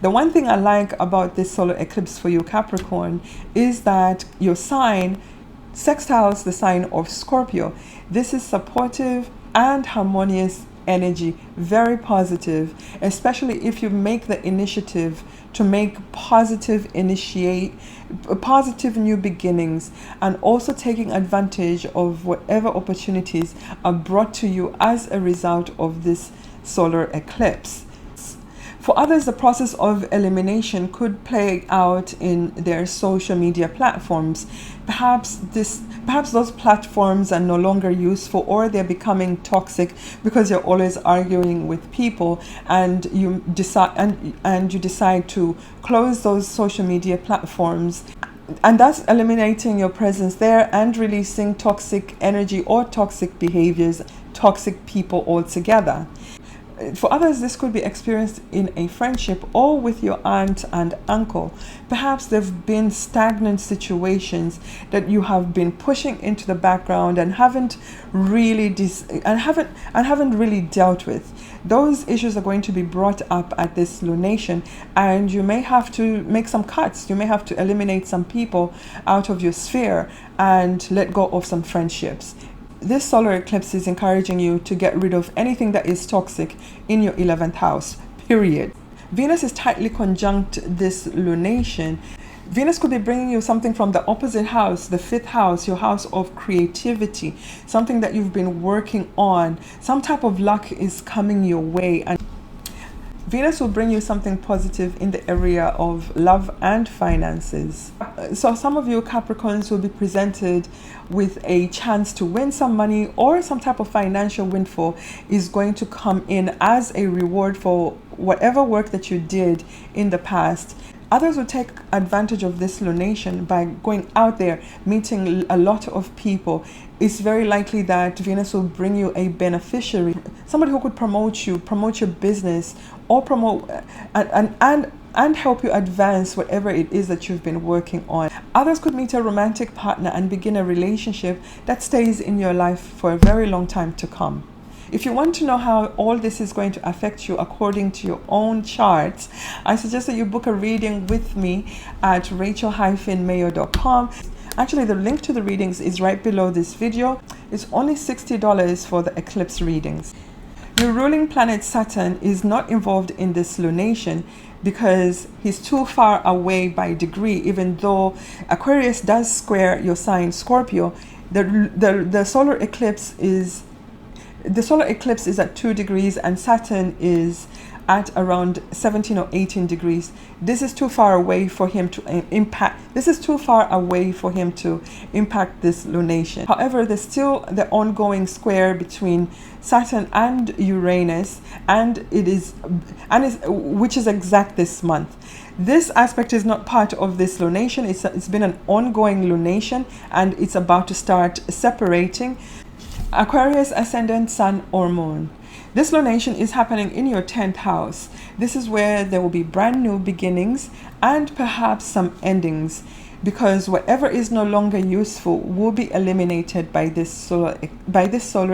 The one thing I like about this solar eclipse for you, Capricorn, is that your sign sextiles the sign of Scorpio. This is supportive and harmonious energy, very positive, especially if you make the initiative to make positive new beginnings, and also taking advantage of whatever opportunities are brought to you as a result of this solar eclipse. For others, the process of elimination could play out in their social media platforms. Perhaps those platforms are no longer useful, or they're becoming toxic because you're always arguing with people, and you decide to close those social media platforms, and that's eliminating your presence there and releasing toxic energy or toxic behaviors, toxic people altogether. For others, this could be experienced in a friendship or with your aunt and uncle. Perhaps there have been stagnant situations that you have been pushing into the background and haven't really dealt with. Those issues are going to be brought up at this lunation, and you may have to make some cuts. You may have to eliminate some people out of your sphere and let go of some friendships. This solar eclipse is encouraging you to get rid of anything that is toxic in your 11th house, period. Venus is tightly conjunct this lunation. Venus could be bringing you something from the opposite house, the 5th house, your house of creativity, something that you've been working on. Some type of luck is coming your way, and Venus will bring you something positive in the area of love and finances. So some of you Capricorns will be presented with a chance to win some money, or some type of financial windfall is going to come in as a reward for whatever work that you did in the past. Others will take advantage of this lunation by going out there, meeting a lot of people. It's very likely that Venus will bring you a beneficiary, somebody who could promote your business, or promote and help you advance whatever it is that you've been working on. Others could meet a romantic partner and begin a relationship that stays in your life for a very long time to come. If you want to know how all this is going to affect you according to your own charts, I suggest that you book a reading with me at rachel-mayo.com. Actually, the link to the readings is right below this video. It's only $60 for the eclipse readings. Your ruling planet Saturn is not involved in this lunation because he's too far away by degree. Even though Aquarius does square your sign Scorpio, the solar eclipse is at 2 degrees and Saturn is at around 17 or 18 degrees. This is too far away for him to impact. This lunation. However, there's still the ongoing square between Saturn and Uranus, which is exact this month. This aspect is not part of this lunation. It's been an ongoing lunation, and it's about to start separating. Aquarius, Ascendant, Sun or Moon. This lunation is happening in your 10th house. This is where there will be brand new beginnings and perhaps some endings, because whatever is no longer useful will be eliminated by this solar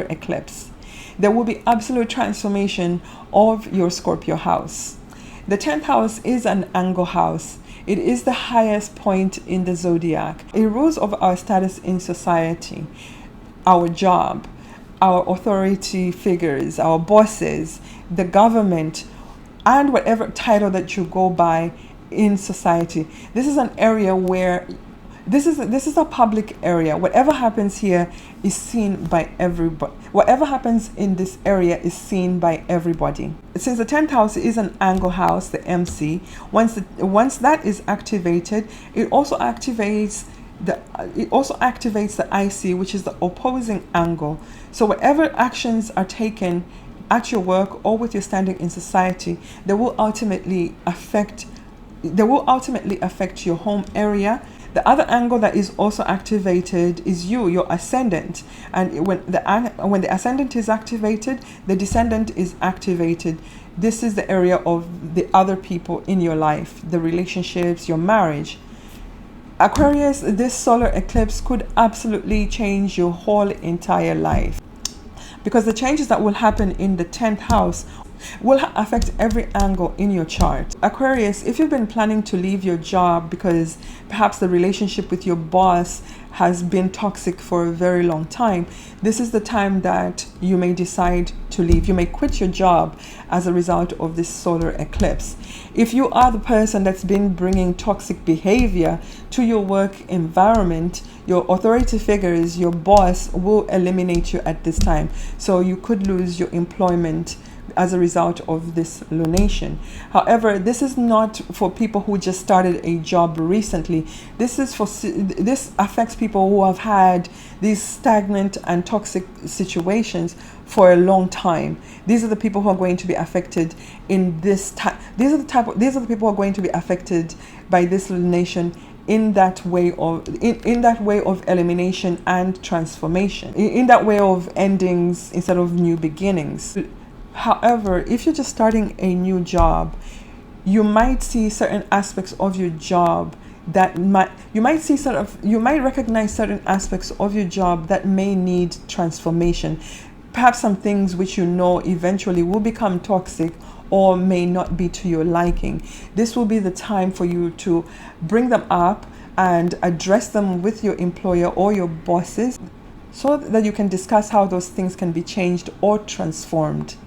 eclipse. There will be absolute transformation of your Scorpio house. The 10th house is an angle house. It is the highest point in the zodiac. It rules over our status in society, our job, our authority figures, our bosses, the government, and whatever title that you go by in society. This is an area where this is a public area. Whatever happens here is seen by everybody. Whatever happens in this area is seen by everybody. Since the 10th house is an angle house, the MC, once that is activated, it also activates the IC, which is the opposing angle. So whatever actions are taken at your work or with your standing in society, they will ultimately affect your home area. The other angle that is also activated is your ascendant, and when the ascendant is activated, the descendant is activated. This is the area of the other people in your life, the relationships, your marriage. Aquarius, this solar eclipse could absolutely change your whole entire life, because the changes that will happen in the 10th house will affect every angle in your chart. Aquarius, if you've been planning to leave your job because perhaps the relationship with your boss has been toxic for a very long time, this is the time that you may decide to leave. You may quit your job as a result of this solar eclipse. If you are the person that's been bringing toxic behavior to your work environment, your authority figures, your boss will eliminate you at this time. So you could lose your employment as a result of this lunation. However, this is not for people who just started a job recently. This affects people who have had these stagnant and toxic situations for a long time. These are the people who are going to be affected in this time. These are the people who are going to be affected by this lunation in that way of elimination and transformation, in that way of endings instead of new beginnings. However, if you're just starting a new job, you might see certain aspects of your job you might recognize certain aspects of your job that may need transformation. Perhaps some things which you know eventually will become toxic or may not be to your liking. This will be the time for you to bring them up and address them with your employer or your bosses so that you can discuss how those things can be changed or transformed.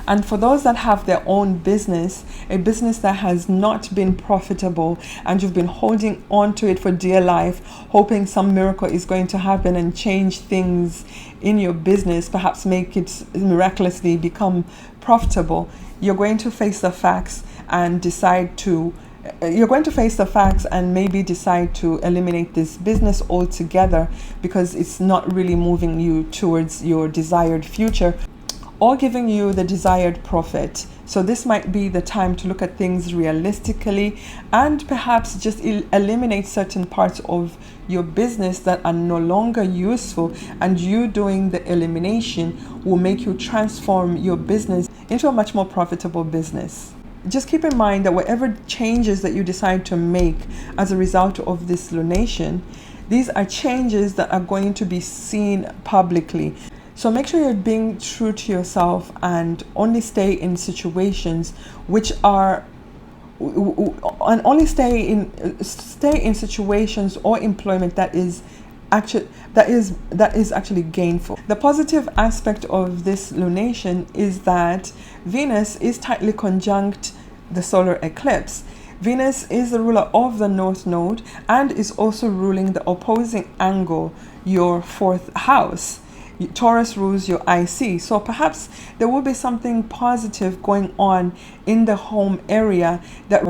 And for those that have their own business, a business that has not been profitable and you've been holding on to it for dear life, hoping some miracle is going to happen and change things in your business, perhaps make it miraculously become profitable, you're going to face the facts and maybe decide to eliminate this business altogether because it's not really moving you towards your desired future or giving you the desired profit. So this might be the time to look at things realistically and perhaps just eliminate certain parts of your business that are no longer useful, and you doing the elimination will make you transform your business into a much more profitable business. Just keep in mind that whatever changes that you decide to make as a result of this lunation, these are changes that are going to be seen publicly. So make sure you're being true to yourself and only stay in situations which are and only stay in situations or employment that is actually gainful. The positive aspect of this lunation is that Venus is tightly conjunct the solar eclipse. Venus is the ruler of the North Node and is also ruling the opposing angle, your 4th house. Taurus rules your IC, so perhaps there will be something positive going on in the home area that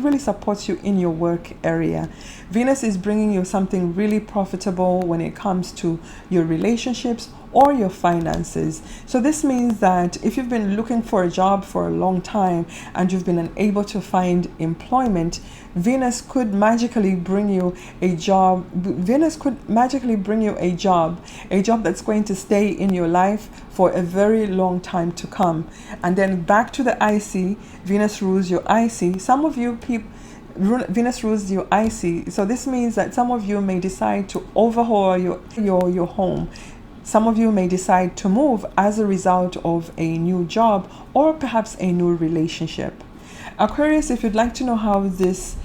really supports you in your work area. Venus is bringing you something really profitable when it comes to your relationships or your finances. So this means that if you've been looking for a job for a long time and you've been unable to find employment, Venus could magically bring you a job. Venus could magically bring you a job that's going to stay in your life for a very long time to come. And then back to the IC, Venus rules your IC. Some of you people, Venus rules your IC. So this means that some of you may decide to overhaul your home. Some of you may decide to move as a result of a new job or perhaps a new relationship. Aquarius, if you'd like to know how this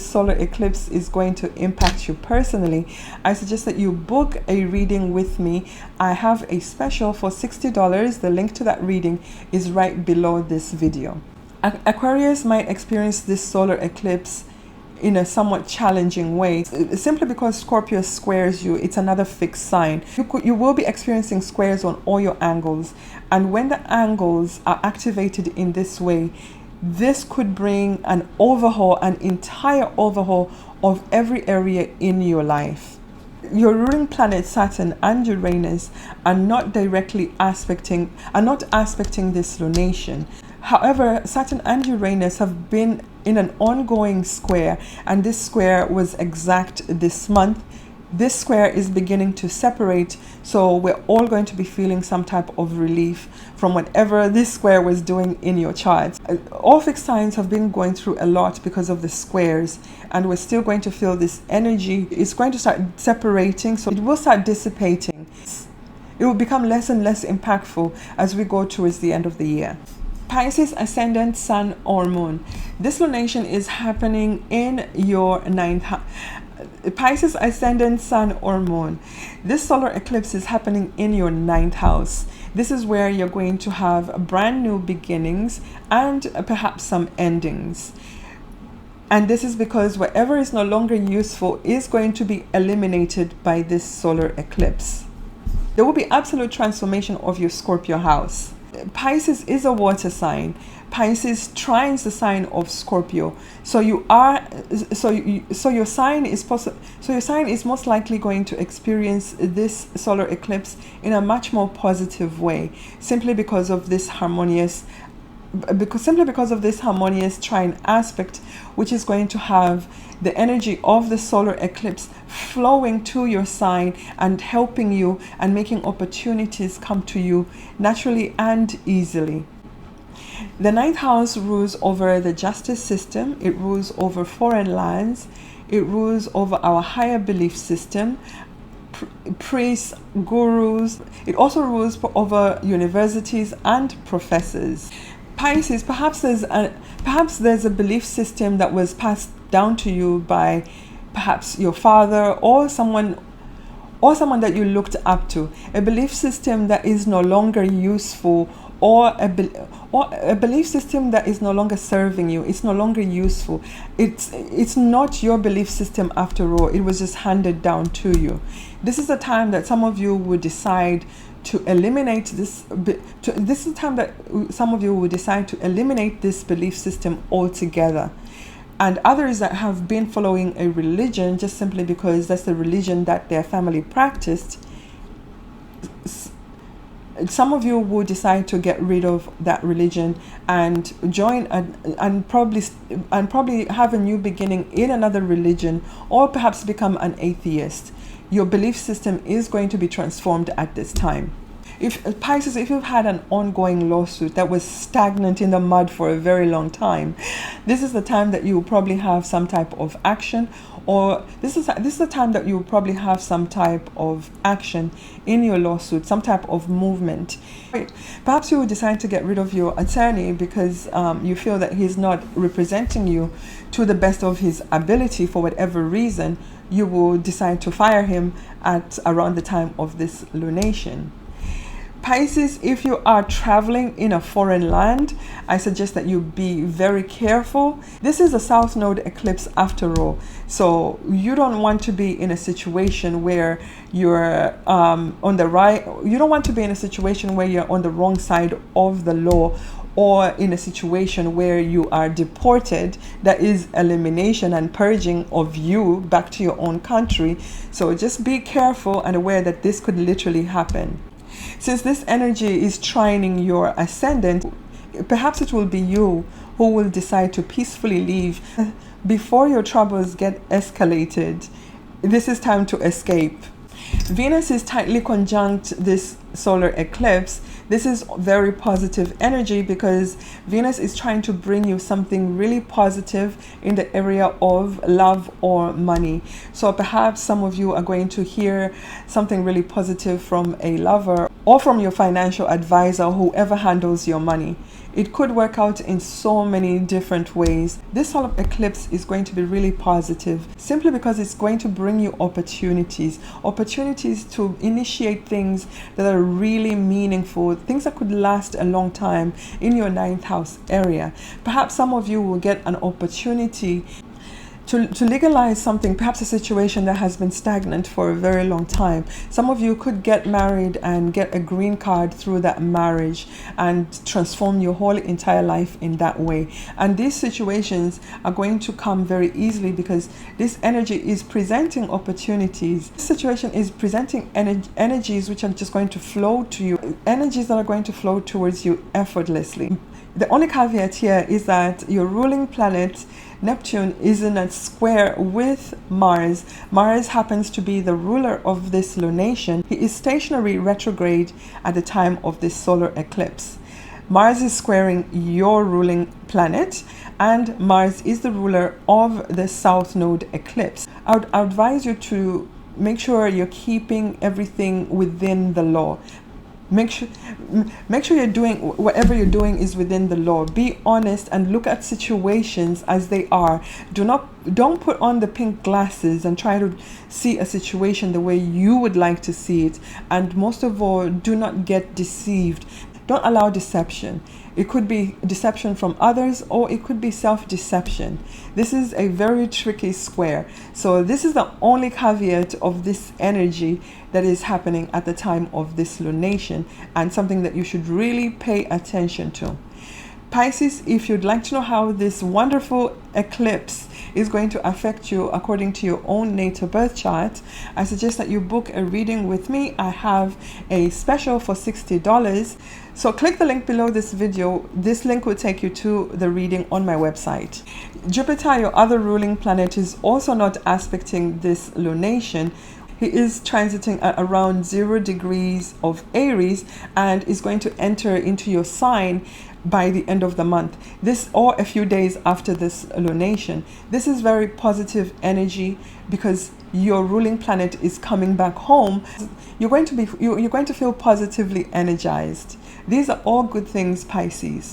solar eclipse is going to impact you personally, I suggest that you book a reading with me. I have a special for $60. The link to that reading is right below this video. Aquarius might experience this solar eclipse in a somewhat challenging way, simply because Scorpio squares you. It's another fixed sign. You will be experiencing squares on all your angles, and when the angles are activated in this way, this could bring an entire overhaul of every area in your life. Your ruling planet Saturn and Uranus are not aspecting this lunation. However, Saturn and Uranus have been in an ongoing square, and this square was exact this month. This square is beginning to separate, so we're all going to be feeling some type of relief from whatever this square was doing in your charts. All fixed signs have been going through a lot because of the squares, and we're still going to feel this energy. It's going to start separating, so it will start dissipating. It will become less and less impactful as we go towards the end of the year. Pisces ascendant, sun or moon. This lunation is happening in your 9th house. Pisces ascendant, sun or moon. This solar eclipse is happening in your 9th house. This is where you're going to have brand new beginnings and perhaps some endings. And this is because whatever is no longer useful is going to be eliminated by this solar eclipse. There will be absolute transformation of your Scorpio house. Pisces is a water sign. Pisces trines the sign of Scorpio. So your sign is most likely going to experience this solar eclipse in a much more positive way, simply because of this harmonious trine aspect, which is going to have the energy of the solar eclipse flowing to your sign and helping you and making opportunities come to you naturally and easily. The ninth house rules over the justice system. It rules over foreign lands. It rules over our higher belief system, priests, gurus. It also rules over universities and professors. Pisces, perhaps there's a belief system that was passed down to you by perhaps your father or someone that you looked up to, a belief system that is no longer useful, or a belief system that is no longer serving you. It's no longer useful. It's not your belief system after all. It was just handed down to you. This is the time that some of you would decide to eliminate this is the time that some of you will decide to eliminate this belief system altogether. And others that have been following a religion just simply because that's the religion that their family practiced, some of you will decide to get rid of that religion and join and probably have a new beginning in another religion, or perhaps become an atheist. Your belief system is going to be transformed at this time. If Pisces, if you've had an ongoing lawsuit that was stagnant in the mud for a very long time, this is the time that you will probably have some type of action, or this is the time that you will probably have some type of action in your lawsuit, some type of movement. Perhaps you will decide to get rid of your attorney because you feel that he's not representing you to the best of his ability for whatever reason. You will decide to fire him at around the time of this lunation. Pisces, if you are traveling in a foreign land, I suggest that you be very careful. This is a South Node eclipse after all. So you don't want to be in a situation where you're on the right. You don't want to be in a situation where you're on the wrong side of the law, or in a situation where you are deported. That is elimination and purging of you back to your own country. So just be careful and aware that this could literally happen. Since this energy is trining your ascendant, perhaps it will be you who will decide to peacefully leave before your troubles get escalated. This is time to escape. Venus is tightly conjunct this solar eclipse. This is very positive energy because Venus is trying to bring you something really positive in the area of love or money. So perhaps some of you are going to hear something really positive from a lover or from your financial advisor, whoever handles your money. It could work out in so many different ways. This solar eclipse is going to be really positive simply because it's going to bring you opportunities to initiate things that are really meaningful, things that could last a long time in your ninth house area. Perhaps some of you will get an opportunity to legalize something, perhaps a situation that has been stagnant for a very long time. Some of you could get married and get a green card through that marriage and transform your whole entire life in that way. And these situations are going to come very easily because this energy is presenting opportunities. This situation is presenting energies which are just going to flow to you, energies that are going to flow towards you effortlessly. The only caveat here is that your ruling planet Neptune is in a square with Mars. Mars happens to be the ruler of this lunation. He is stationary retrograde at the time of this solar eclipse. Mars is squaring your ruling planet, and Mars is the ruler of the South Node eclipse. I would advise you to make sure you're keeping everything within the law. Make sure you're doing whatever you're doing is within the law. Be honest and look at situations as they are. Don't put on the pink glasses and try to see a situation the way you would like to see it. And most of all, do not get deceived. Don't allow deception. It could be deception from others, or it could be self-deception. This is a very tricky square. So this is the only caveat of this energy that is happening at the time of this lunation, and something that you should really pay attention to. Pisces, if you'd like to know how this wonderful eclipse is going to affect you according to your own natal birth chart, I suggest that you book a reading with me. I have a special for $60. So click the link below this video. This link will take you to the reading on my website. Jupiter, your other ruling planet, is also not aspecting this lunation. He is transiting at around 0 degrees of Aries and is going to enter into your sign by the end of the month, this or a few days after this lunation. This is very positive energy because your ruling planet is coming back home. You're going to feel positively energized. These are all good things, Pisces.